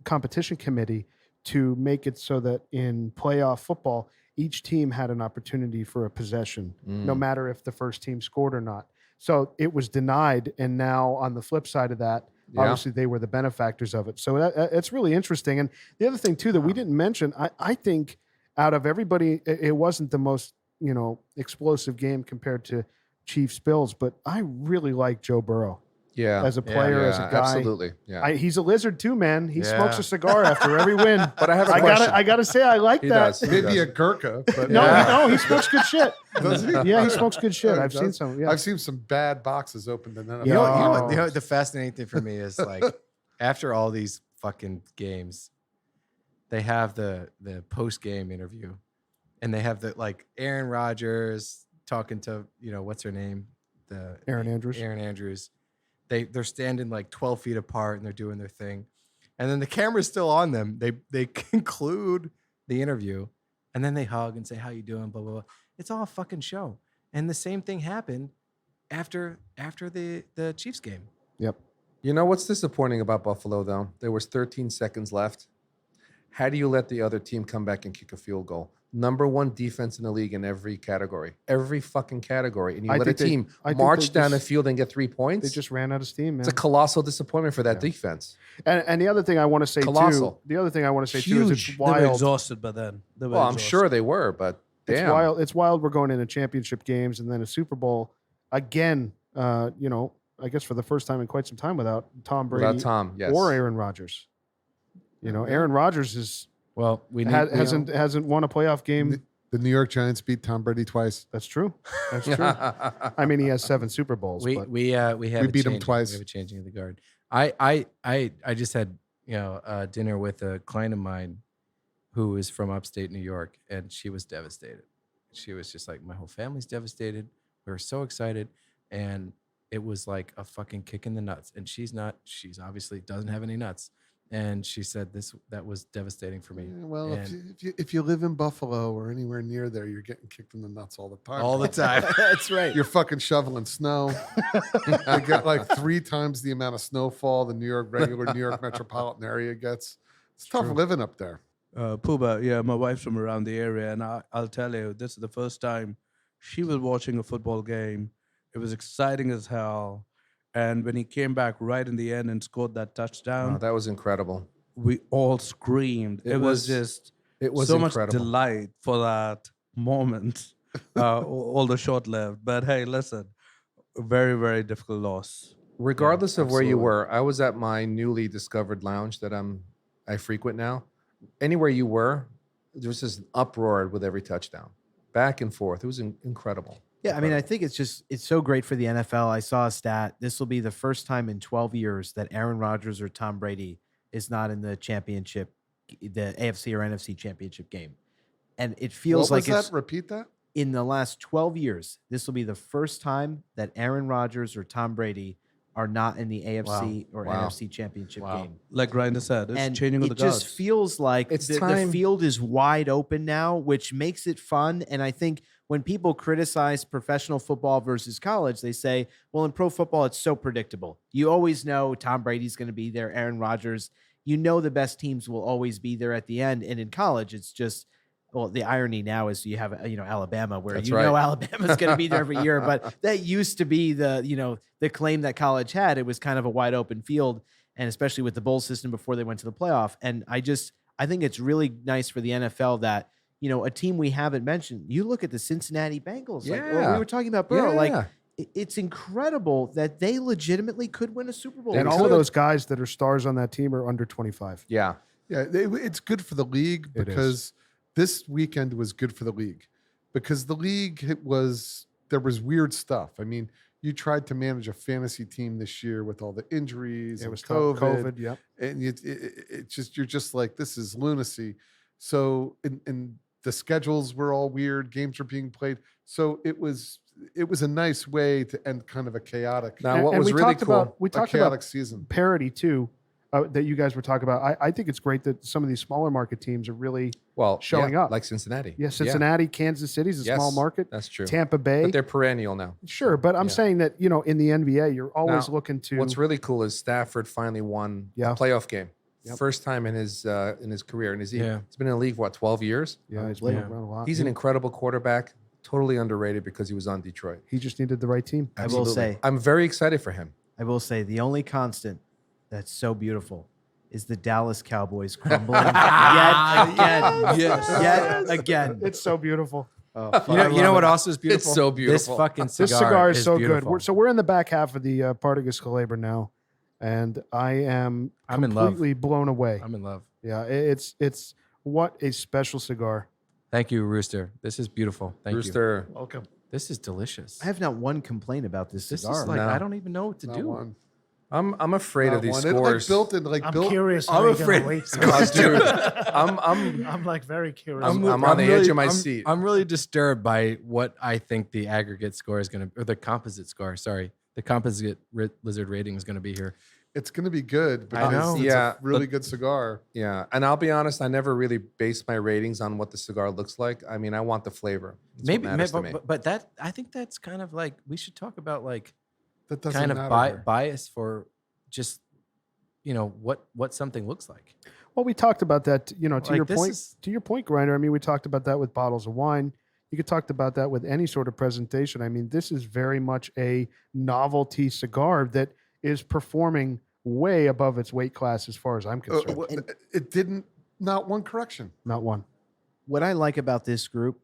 competition committee to make it so that in playoff football, each team had an opportunity for a possession, no matter if the first team scored or not. So it was denied, and now on the flip side of that, obviously they were the benefactors of it. So it's really interesting. And the other thing too that we didn't mention, I think out of everybody, it wasn't the most explosive game compared to Chiefs Bills, but I really like Joe Burrow. Yeah. as a player, as a guy. Absolutely. Yeah. He's a lizard too, man. He smokes Yeah. a cigar after every win. But I have a question. I gotta say, I like He that. does. He Maybe does. a Gurkha, but No, he smokes good shit. Does he? Yeah, he smokes good shit. Oh, he I've seen does? some. Yeah. I've seen some bad boxes opened and then You know, Oh. the fascinating thing for me is like after all these fucking games, they have the post game interview, and they have the like Aaron Rodgers talking to what's her name, the Aaron Andrews. Aaron Andrews. They're standing like 12 feet apart and they're doing their thing, and then the camera's still on them. They conclude the interview, and then they hug and say how you doing, blah blah blah. It's all a fucking show, and the same thing happened after the Chiefs game. Yep. You know what's disappointing about Buffalo, though? There was 13 seconds left. How do you let the other team come back and kick a field goal? Number one defense in the league in every category. Every fucking category. And you I let a think they- team I think march they down the just- field and get 3 points? They just ran out of steam, man. It's a colossal disappointment for that defense. And the other thing I want to say Colossal. too. The other thing I want to say too is it's Huge. They were wild. exhausted by then. They were Well, I'm exhausted. sure they were, but It's damn. wild. It's wild. We're going into championship games and then a Super Bowl again. I guess for the first time in quite some time without Tom Brady Without Tom, yes. or Aaron Rodgers. Aaron Rodgers is Well, we need, hasn't won a playoff game. the New York Giants beat Tom Brady twice. That's true. That's true. I mean, he has 7 Super Bowls. we but we have We a beat 'em changing- twice. We have a changing of the guard. I just had dinner with a client of mine who is from upstate New York, and she was devastated. She was just like, my whole family's devastated. We were so excited, and it was like a fucking kick in the nuts. And she's obviously doesn't have any nuts. And she said that was devastating for me. Yeah, well, And if you live in Buffalo or anywhere near there, you're getting kicked in the nuts all the time. all the time. That's right. You're fucking shoveling snow. They get like 3 times the amount of snowfall the regular New York metropolitan area gets. It's tough living up there. Puba, yeah, my wife's from around the area, and I'll tell you, this is the first time she was watching a football game. It was exciting as hell. And when he came back right in the end and scored that touchdown, Oh, that was incredible. we all screamed. It was just It was so incredible. much delight for that moment, although short-lived. But hey, listen, very, very difficult loss. Regardless of where you absolutely. were, I was at my newly discovered lounge that I frequent now. Anywhere you were, there was this uproar with every touchdown, back and forth. It was incredible. Yeah, I mean, I think it's so great for the NFL. I saw a stat. This will be the first time in 12 years that Aaron Rodgers or Tom Brady is not in the championship, the AFC or NFC championship game. And it feels What like was it's that? Repeat that? in the last 12 years, this will be the first time that Aaron Rodgers or Tom Brady are not in the AFC or Wow. NFC championship Wow. game. Like Grinder said, it's And changing of the it just guards. feels like It's the time. field is wide open now, which makes it fun. And I think when people criticize professional football versus college, they say, well, in pro football, it's so predictable. You always know Tom Brady's going to be there, Aaron Rodgers. You know the best teams will always be there at the end. And in college, it's just, well, the irony now is you have, Alabama, where That's you know right. Alabama's going to be there every year. But that used to be the claim that college had. It was kind of a wide open field, and especially with the bowl system before they went to the playoff. And I think it's really nice for the NFL that, a team we haven't mentioned, you look at the Cincinnati Bengals. Like, well, we Yeah. were talking about Burrow. Yeah. Like, it's incredible that they legitimately could win a Super Bowl. and They all of could. those guys that are stars on that team are under 25. Yeah. Yeah, it's good for the league It is. because this weekend was good for the league because the league there was weird stuff. I mean, you tried to manage a fantasy team this year with all the injuries It and was COVID. Yep. and you're just like, this is lunacy. So and the schedules were all weird. Games were being played. So it was a nice way to end kind of a chaotic, Now, what and was we really talked cool? about we a talked chaotic about season. parity too, that you guys were talking about. I think it's great that some of these smaller market teams are really Well, showing yeah, up. like Cincinnati. Yeah, Cincinnati, Kansas City's a small Yes, market. That's true. Tampa Bay, But they're perennial now. sure, but I'm Yeah. saying that in the NBA, you're always Now, looking to. What's really cool is Stafford finally won Yeah. a playoff game. Yep. First time in his career. And he's Yeah. been in the league, 12 years? yeah, he's been Yeah. around a lot. He's an incredible quarterback, totally underrated because he was on Detroit. He just needed the right team. I will say, I'm very excited for him. the only constant that's so beautiful is the Dallas Cowboys crumbling yet again. Yes. Yet again. It's so beautiful. Oh, You know what also is beautiful? It's so This beautiful. fucking This cigar cigar is so beautiful. good. We're in the back half of the Partagás Culebra now, and I'm I'm in love. completely blown away. I'm in love. Yeah, it's what a special cigar. Thank you, Rooster. This is beautiful. Thank you. Rooster. Welcome. This is delicious. I have not one complaint about this This cigar. is like No. I don't even know what to Not do. one. I'm afraid Not of these one. scores. It built in like I'm built. curious. I'm how you're gonna afraid. rate this. Oh, dude, I'm I'm like very curious. I'm about on the edge really- of my I'm- seat. I'm really disturbed by what I think the aggregate score is going to, or the composite score. Sorry, the composite lizard rating is going to be here. It's going to be good because know. it's Yeah, a really good cigar. Yeah, and I'll be honest, I never really base my ratings on what the cigar looks like. I mean, I want the flavor. That's what matters to me. but that I think that's kind of like we should talk about like That doesn't kind of matter. here. bias for just what something looks like. Well, we talked about that. To Like, your this point. is- To your point, Grinder. I mean, we talked about that with bottles of wine. You could talk about that with any sort of presentation. I mean, this is very much a novelty cigar that is performing way above its weight class as far as I'm concerned. It didn't. Not one correction. Not one. What I like about this group,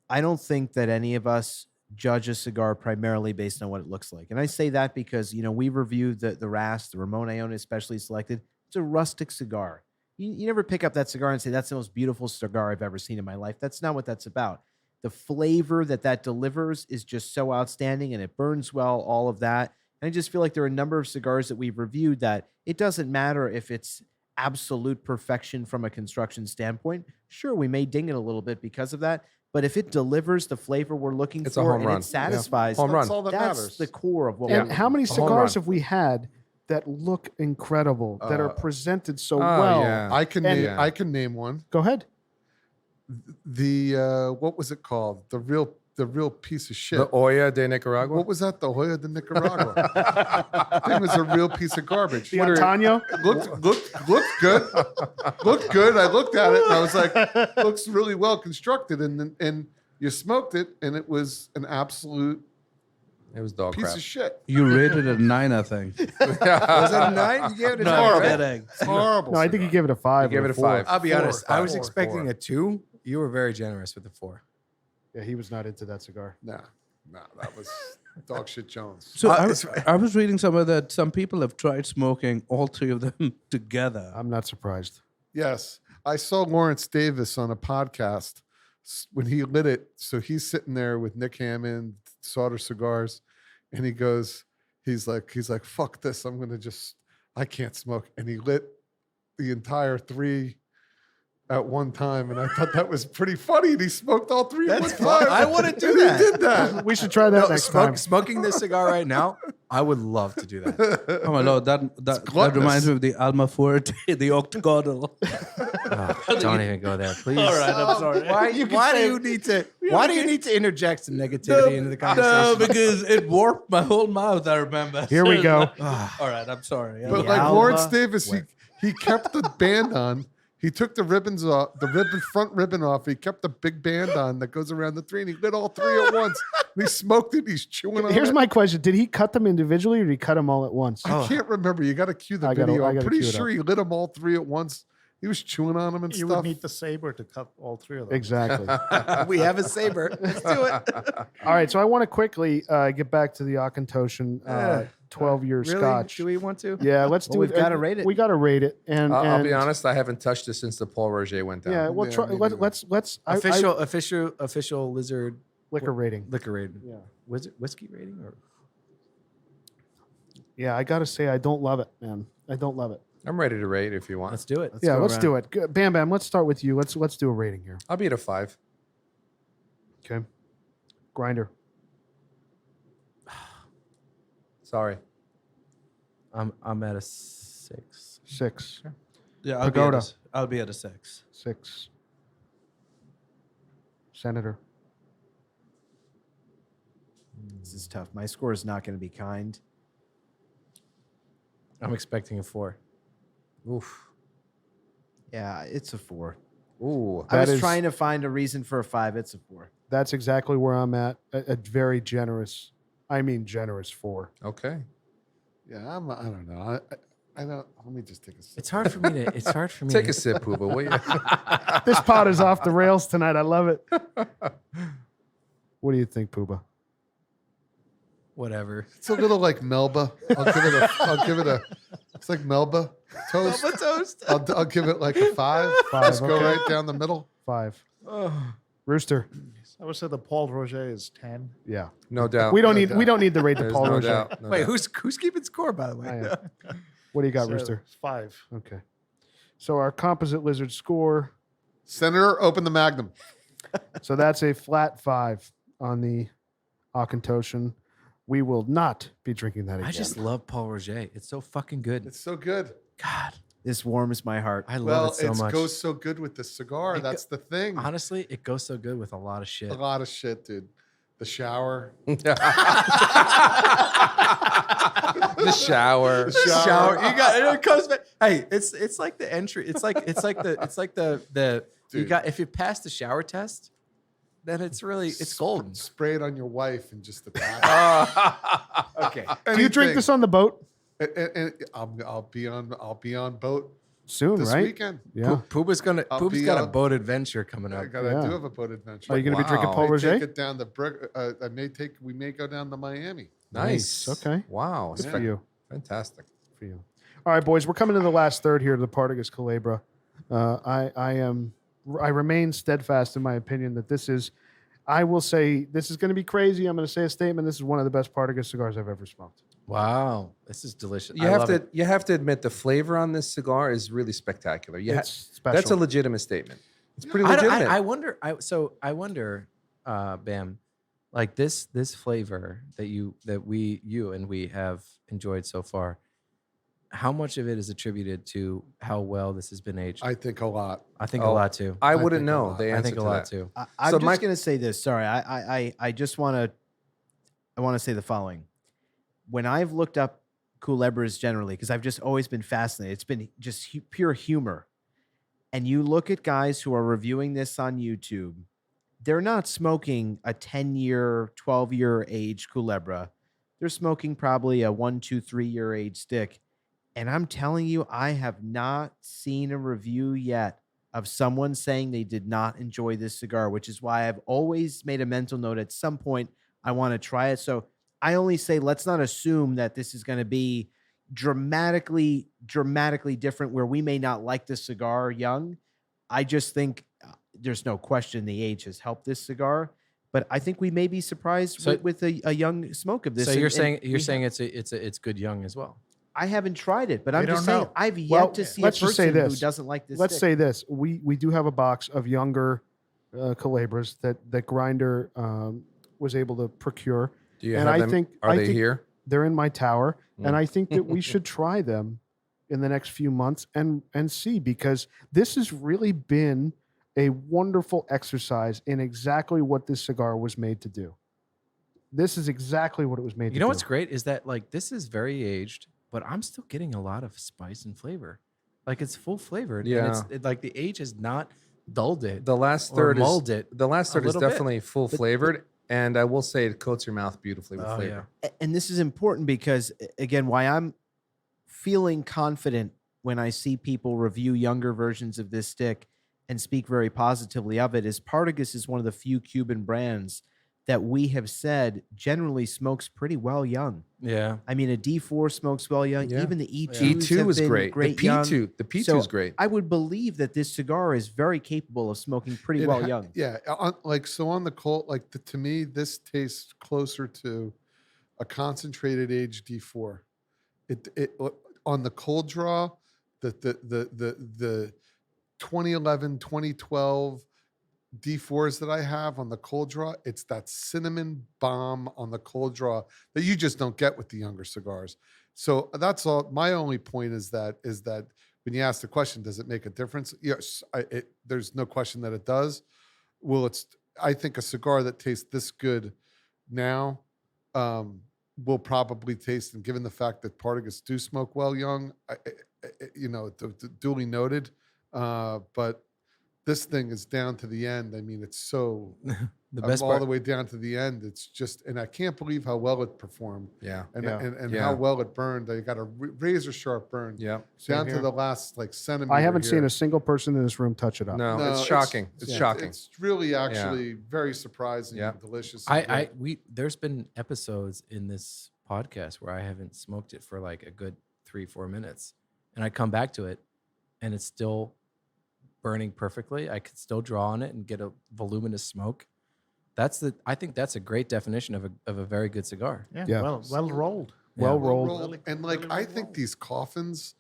I don't think that any of us judge a cigar primarily based on what it looks like. And I say that because, we reviewed the Rast, the Ramon Ayone Especially Selected. It's a rustic cigar. You never pick up that cigar and say, that's the most beautiful cigar I've ever seen in my life. That's not what that's about. The flavor that delivers is just so outstanding, and it burns well, all of that. And I just feel like there are a number of cigars that we've reviewed that it doesn't matter if it's absolute perfection from a construction standpoint. Sure, we may ding it a little bit because of that, but if it delivers the flavor we're looking It's a for home and run. it satisfies, Home That's run. all that that's matters. the core of what And we're how many A home cigars run. have we had that look incredible, that are presented so oh, well? yeah. I can And- name. Yeah. I can name one. Go ahead. The what was it called? The real piece of shit. The Olla de Nicaragua. What was that? The Hoya de Nicaragua. Thing was a real piece of garbage. The Antonio. Looked good. Looked good. I looked at it and I was like, looks really well constructed. And you smoked it and it was an absolute It was dog piece crap. of shit. You rated it a 9, I think. Was it a 9? You gave it a No, 9. I'm right? kidding. Horrible. No, I think you gave it a 5. You gave or it a 4. 5. I'll be Four, honest. I was four, expecting four. a 2. You were very generous with the 4. Yeah, he was not into that cigar. Nah, that was dog shit Jones. So I was reading somewhere that some people have tried smoking all 3 of them together. I'm not surprised. Yes. I saw Lawrence Davis on a podcast when he lit it. So he's sitting there with Nick Hammond, Sauter Cigars, and he's like, fuck this. I can't smoke. And he lit the entire 3 at one time. And I thought that was pretty funny. And he smoked all 3 at one time. I want to do And that. He did that. We should try that next time. Smoking this cigar right now, I would love to do that. Oh my lord, that gluttonous. reminds me of the Alma Forte, the Octagonal. Oh, don't even go there, please. All right, I'm sorry. Why do you need to interject some negativity into the conversation? No, because it warped my whole mouth. I remember. Here we go. All right, I'm sorry. But The like Alma Lawrence Davis, he kept the band on. He took the ribbons off, front ribbon off. He kept the big band on that goes around the 3, and he lit all 3 at once. And he smoked it. He's chewing on Here's it. my question: did he cut them individually, or did he cut them all at once? I can't remember. You got to cue the I gotta- video. I I'm gotta pretty cue it sure up. he lit them all 3 at once. He was chewing on them and you stuff. would need the saber to cut all 3 of them. Exactly. We have a saber. Let's do it. All right, so I want to quickly get back to the Auchentoshan 12-year Really? Scotch. Do we want to? Yeah, let's do Well, it. we've gotta rate it. We got to rate it, and I'll be and- honest, I haven't touched it since the Paul Roger went down. Yeah, we'll Yeah, try. me neither. Let's Official lizard liquor rating. liquor rating. Yeah, Was it whiskey rating or? yeah. I got to say, I don't love it, man. I don't love it. I'm ready to rate if you want. Let's do it. Yeah, let's do it. Good. Bam Bam. Let's start with you. Let's do a rating here. I'll be at a 5. Okay. Grinder. Sorry. I'm at a 6. 6. Yeah, Pagoda. I'll be at a 6. 6. Senator. This is tough. My score is not going to be kind. I'm expecting a 4. Oof. Yeah, it's a 4. Ooh. I That was is- trying to find a reason for a 5. It's a 4. That's exactly where I'm at. A very generous. I mean, generous 4. Okay. Yeah, I don't know. I don't. Let me just take a sip. It's hard for me to. It's hard for me. Take to, a sip, Pooba, will you? This pot is off the rails tonight. I love it. What do you think, Pooba? Whatever. It's a little like Melba. I'll give it a. It's like Melba toast. Melba toast. I'll give it like a 5. Just go okay. right down the middle. 5. Rooster. I would say the Paul Roger is 10. Yeah. No doubt. We don't no need. doubt. We don't need to rate the There's Paul no Roger. doubt. No Wait, doubt. who's keeping score? By the way. I am. What do you got, So, Rooster? 5. Okay. So our composite lizard score. Senator, open the Magnum. So that's a flat 5 on the Auchentoshan. We will not be drinking that again. I just love Paul Roger. It's so fucking good. It's so good. God, This warms my heart. I love Well, it so much. goes so good with the cigar. It That's the thing. Honestly, it goes so good with a lot of shit. A lot of shit, dude. The shower. The shower. Shower. You got it comes back. Hey, it's like the entry. It's like the you Dude. got if you pass the shower test, then it's really it's golden. Spray it on your wife and just the back. Okay. Do you drink this on the boat And I'll be on boat soon, this right? weekend. Yeah. Pooba's I'll be got a on- boat adventure coming I up. do Yeah. have a boat adventure. Are you going to be drinking Wow. Paul I may Roger? take it down the we may go down to Miami. Nice. Okay. Wow. Good for you. Fantastic. For you. All right, boys. We're coming to the last third here of the Partagás Culebra. I remain steadfast in my opinion that this is. I will say this is going to be crazy. I'm going to say a statement. This is one of the best Partagás cigars I've ever smoked. Wow, this is delicious. You I have love to it. you have to admit the flavor on this cigar is really spectacular. It's special. That's a legitimate statement. It's pretty I don't- legitimate. I wonder. I wonder, Bam, like this flavor that you and we have enjoyed so far. How much of it is attributed to how well this has been aged? I think a lot. I think a Oh, lot too. I I wouldn't think a know lot. the I answer think a to lot that. too. I'm So just my- going to say this. Sorry, I just want to say the following. When I've looked up Culebras generally, because I've just always been fascinated, it's been just pure humor. And you look at guys who are reviewing this on YouTube, they're not smoking a 10-year, 12-year age Culebra. They're smoking probably a 1, 2, 3-year age stick. And I'm telling you, I have not seen a review yet of someone saying they did not enjoy this cigar, which is why I've always made a mental note at some point I want to try it. So I only say let's not assume that this is going to be dramatically different where we may not like this cigar young. I just think there's no question the age has helped this cigar, but I think we may be surprised So- with a young smoke of this. So And- you're and we saying it's good young as well. I haven't tried it, but I'm We just don't saying know. I've yet Well, to see a let's just say person who this. doesn't like this. Let's stick. say this: we do have a box of younger Culebras that Grinder was able to procure. Do you And have I them? think- Are I they think- here? They're in my tower, Mm. and I think that we should try them in the next few months and see, because this has really been a wonderful exercise in exactly what this cigar was made to do. This is exactly what it was made to do. You know what's great is that like this is very aged, but I'm still getting a lot of spice and flavor. Like it's full flavored. Yeah. And it's like the age has not dulled it. The last or third mulled is it the last a third is little bit. definitely full flavored, and I will say it coats your mouth beautifully with Oh, flavor. And this is important because again, why I'm feeling confident when I see people review younger versions of this stick and speak very positively of it is Partagás is one of the few Cuban brands that we have said generally smokes pretty well young. Yeah. I mean, a D4 smokes well young. Yeah. Even the E2s E2 have is been great. great The young. P2, the P2 So is great. I would believe that this cigar is very capable of smoking pretty It well ha- young. Yeah, on the cold, to me, this tastes closer to a concentrated age D4. It on the cold draw, the 2011, 2012 D4s that I have on the cold draw, it's that cinnamon bomb on the cold draw that you just don't get with the younger cigars. So that's all. My only point is that when you ask the question, does it make a difference? Yes, there's no question that it does. I think a cigar that tastes this good now will probably taste, and given the fact that Partagás do smoke well young, duly noted. But This thing is down to the end. I mean, it's so The I'm best all part. the way down to the end. It's just, and I can't believe how well it performed Yeah. and Yeah. and Yeah. how well it burned. I got a razor sharp burn Yeah. down here. to the last like centimeter. I haven't seen here. a single person in this room touch it up. No, No, it's shocking. It's shocking. It's really actually very surprising Yeah. and delicious. and great. There's been episodes in this podcast where I haven't smoked it for like a good 3-4 minutes, and I come back to it, and it's still burning perfectly. I could still draw on it and get a voluminous smoke. I think that's a great definition of a very good cigar. Yeah. Well rolled. Well Well rolled. rolled. And like really I well think rolled. these coffins,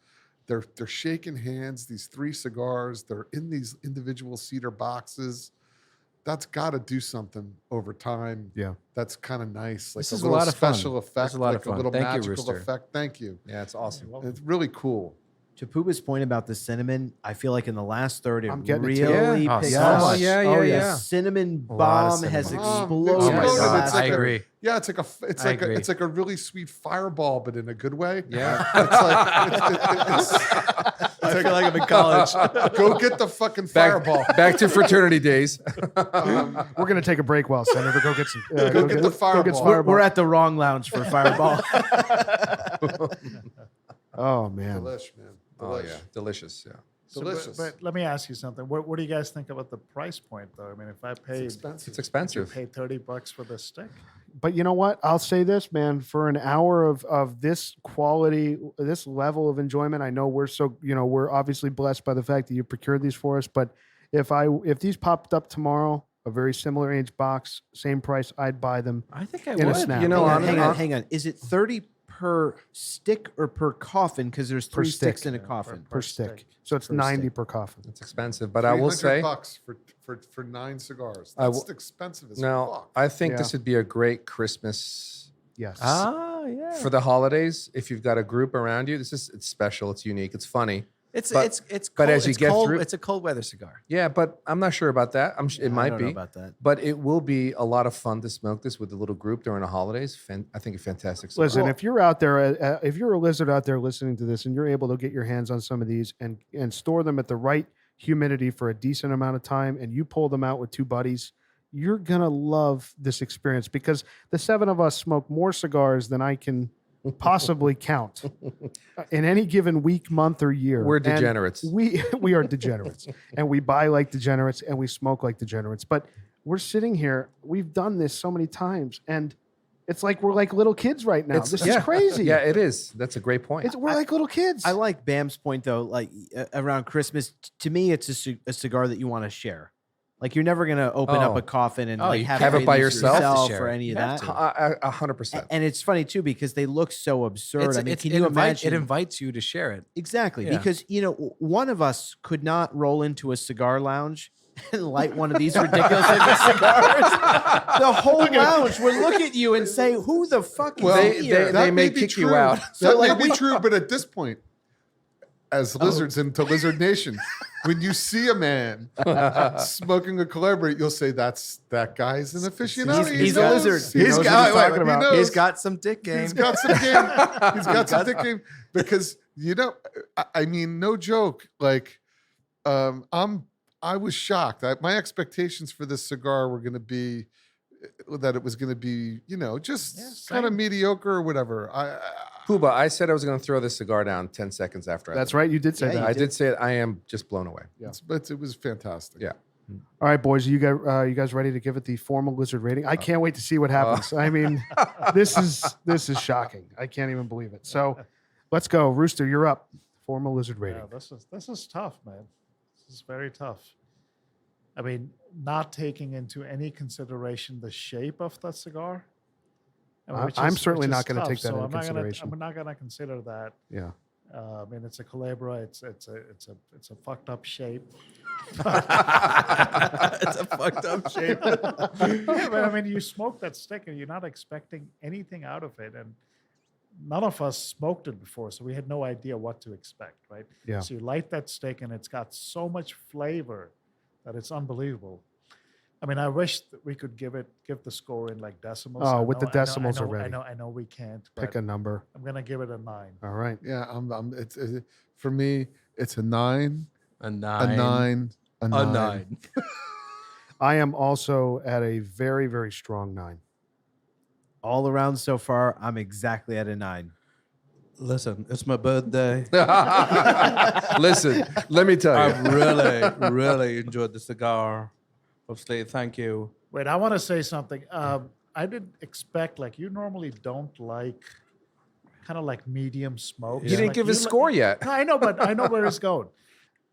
they're shaking hands. These 3 cigars, they're in these individual cedar boxes. That's got to do something over time. Yeah. That's kind of nice. Like This a is a little lot of fun. special effect, That's a lot of like fun. a little Thank you, magical Rooster. effect. Thank you. Yeah, it's awesome. It's really cool. To Pooba's point about the cinnamon, I feel like in the last third, it I'm getting it really too. Yeah. picked Oh, up. so much. Yeah. Cinnamon A lot of bomb has cinnamon. exploded. Oh in my the God, last it's like I a- agree. Yeah, it's I agree. like a really sweet fireball, but in a good way. Yeah. It's like it's I feel like I'm in college. go get the fucking fireball. Back to fraternity days. We're going to take a break while Senator go get some. Go get the fireball. We're at the wrong lounge for Fireball. Oh man. Delish, man. Oh Delish. yeah, delicious. Yeah. So, Delicious. but let me ask you something. What do you guys think about the price point, though? I mean, if I paid, Expensive. It's expensive. paid $30 for the stick. But you know what? I'll say this, man. For an hour of this quality, this level of enjoyment, I know we're obviously blessed by the fact that you procured these for us. But if these popped up tomorrow, a very similar age box, same price, I'd buy them. I think I In a would. snap. You know, hang on. Is it 30 per stick or per coffin? Because there's Per 3 sticks stick. in a coffin. per Per stick. stick. So it's Per 90 stick. per coffin. It's expensive, but I will say $300 for 9 cigars. I That's will- expensive as now fuck. I think Yeah. this would be a great Christmas Yes. Ah, yeah. for the holidays. If you've got a group around you, it's special. It's unique. It's funny. It's but- it's but cold, as you it's get cold, through- it's a cold weather cigar. Yeah, but I'm not sure about that. It I might don't know be. about that. But it will be a lot of fun to smoke this with a little group during the holidays. I think a fantastic cigar. Listen, if you're out there, if you're a lizard out there listening to this, and you're able to get your hands on some of these and store them at the right humidity for a decent amount of time, and you pull them out with 2 buddies, you're gonna love this experience because the 7 of us smoke more cigars than I can possibly count in any given week, month, or year. We're And degenerates. we are degenerates, and we buy like degenerates, and we smoke like degenerates. But we're sitting here. We've done this so many times, and it's like we're like little kids right now. This is crazy. Yeah, it is. That's a great point. We're like little kids. I like Bam's point though. Like around Christmas, to me, it's a cigar that you want to share. Like you're never gonna open up Oh. a coffin and Oh, like you have, have it by release yourself to share or it. any of You have that. 100%. And it's funny too because they look so absurd. I mean, can it you invites, imagine? It invites you to share it. Exactly, Yeah. because one of us could not roll into a cigar lounge and light one of these ridiculous cigars. The whole lounge would look at you and say, "Who the fuck is Well, here?" that may be kick you true. out. That So, like, may be true, but at this point, as lizards into Lizard Nation, when you see a man smoking a Culebra, you'll say that guy's an aficionado. He he's a knows. lizard. He He's knows got- what he's wait, talking wait, about. he He's got some dick game. He's got some game. He's got some dick game because I mean, no joke. Like, I was shocked. My expectations for this cigar were going to be that it was going to be, just kind of mediocre or whatever. Puba, I said I was going to throw this cigar down 10 seconds after. That's right. You did say Yeah, that. you I did say it. I am just blown away. But it was fantastic. Yeah. All right, boys. You guys ready to give it the formal lizard rating? I can't wait to see what happens. I mean, this is shocking. I can't even believe it. So, let's go, Rooster. You're up. Formal lizard rating. Yeah, this is tough, man. This is very tough. I mean, not taking into any consideration the shape of the cigar. I'm certainly which not is gonna tough, take that so into I'm not consideration. I'm not gonna consider that. Yeah. I mean, it's a Culebra. It's a fucked up shape. It's a fucked up shape. Yeah, but I mean, you smoke that stick and you're not expecting anything out of it, and none of us smoked it before, so we had no idea what to expect, right? Yeah. So you light that stick, and it's got so much flavor that it's unbelievable. I mean, I wish that we could give the score in like decimals. Oh, I with the know- I know- decimals I know, already. I know we can't. Pick but a number. I'm gonna give it a 9. All right. Yeah. It's for me, it's a 9, A a 9. 9, A 9. I am also at a very, very strong 9. All around so far, I'm exactly at a 9. Listen, it's my birthday. Listen, let me tell you. I've really, really enjoyed the cigar. Obviously, thank you. Wait, I want to say something. I didn't expect, like, you normally don't like kind of like medium smoke. He didn't give his score yet. No, I know, but I know where it's going.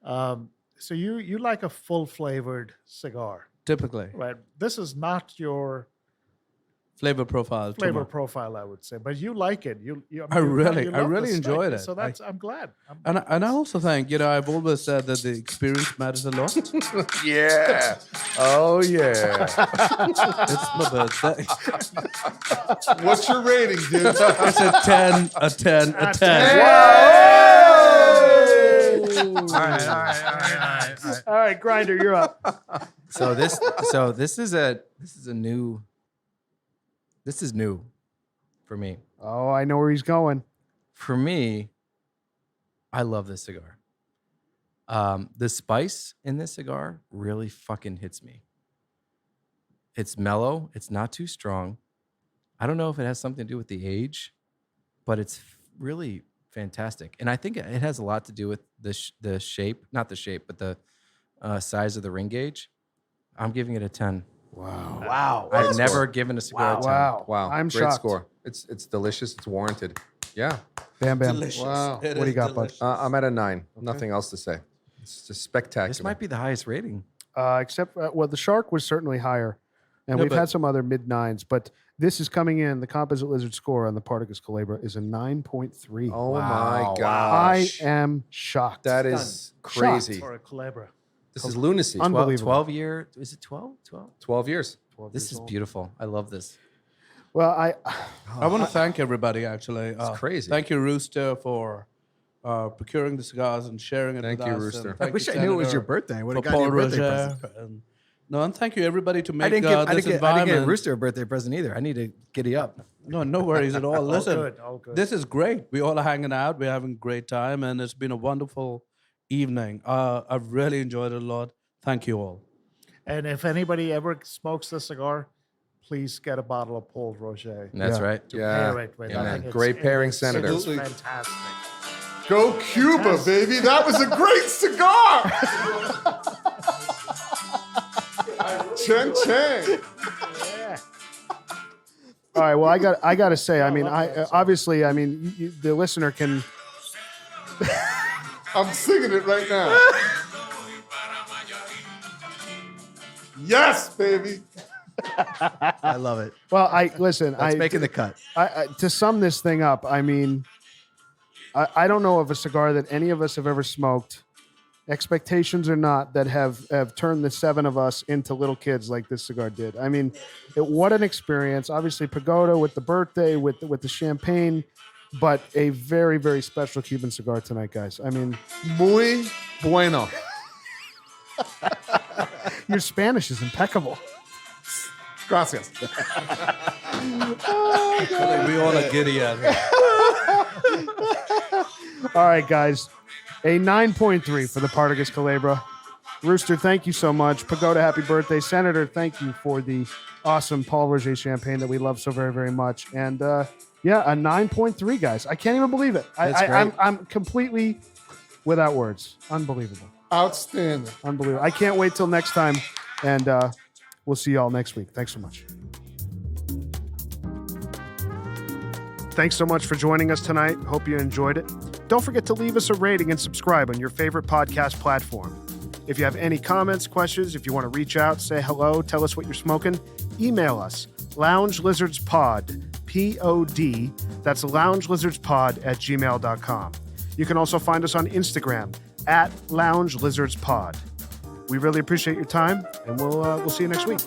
So you like a full flavored cigar, Typically, right? This is not your flavor profile. flavor profile, I would say, but you like it. I really love the stick, enjoyed it. So that's I'm glad. And I also think, I've always said that the experience matters a lot. Yeah. Oh, yeah. It's my birthday. What's your rating, dude? It's a 10, a 10, a 10. All right, Grinder, you're up. So this is new for me. Oh, I know where he's going. For me, I love this cigar. The spice in this cigar really fucking hits me. It's mellow. It's not too strong. I don't know if it has something to do with the age, but it's really fantastic. And I think it has a lot to do with the shape, not the shape, but the size of the ring gauge. I'm giving it a 10. Wow. I've never given a cigar a 10. Wow. I'm Great shocked. score. It's delicious. It's warranted. Yeah. Bam, bam. Delicious. Wow. It What do you is got, bud? delicious. I'm at a 9. Nothing else to say. It's just spectacular. This might be the highest rating. Except, the Shark was certainly higher. And No, we've but- had some other mid-9s, but this is coming in. The Composite Lizard score on the Partagás Culebra is a 9.3. Oh Wow. my gosh. I am shocked. That is crazy. For a Culebra. This is lunacy. Unbelievable. 12 year. Is it 12? 12? 12 years. 12 This years is old. beautiful. I love this. Well, I want to thank everybody, actually. It's crazy. Thank you, Rooster, for procuring the cigars and sharing it Thank with you, us. Rooster. And I thank wish you, I knew it was Senator, your birthday. I would have for gotten you a Paul birthday Roger. present. And thank you, everybody, to make I didn't this give environment. Rooster a birthday present either. I need to giddy up. No worries at all. Listen, All good. this is great. We all are hanging out. We're having a great time, and it's been a wonderful evening. I've really enjoyed it a lot. Thank you all. And if anybody ever smokes the cigar, please get a bottle of Paul Roger. That's Yeah. right. Pair it with. Yeah, I man. think Great pairing, it's Senator. fantastic. Go Cuba, baby. That was a great cigar. Chen Chang. all right. Well, I got to say, I mean, obviously, I mean, the listener can. I'm singing it right now. Yes, baby. I love it. Well, listen. That's making the cut. To sum this thing up, I mean, I don't know of a cigar that any of us have ever smoked, expectations or not, that have turned the 7 of us into little kids like this cigar did. I mean, what an experience. Obviously, Pagoda with the birthday, with the champagne, but a very, very special Cuban cigar tonight, guys. I mean, Muy bueno. your Spanish is impeccable. Gracias. We all are giddy at it. All right, guys. A 9.3 for the Partagás Culebra. Rooster, thank you so much. Pagoda, happy birthday. Senator, thank you for the awesome Paul Roger champagne that we love so very, very much. And yeah, a 9.3, guys. I can't even believe it. I'm completely without words. Unbelievable. Outstanding. Unbelievable. I can't wait till next time. And we'll see you all next week. Thanks so much. Thanks so much for joining us tonight. Hope you enjoyed it. Don't forget to leave us a rating and subscribe on your favorite podcast platform. If you have any comments, questions, if you want to reach out, say hello, tell us what you're smoking, email us, loungelizardspod, P-O-D, that's loungelizardspod@gmail.com. You can also find us on Instagram @loungelizardspod. We really appreciate your time, and we'll see you next week.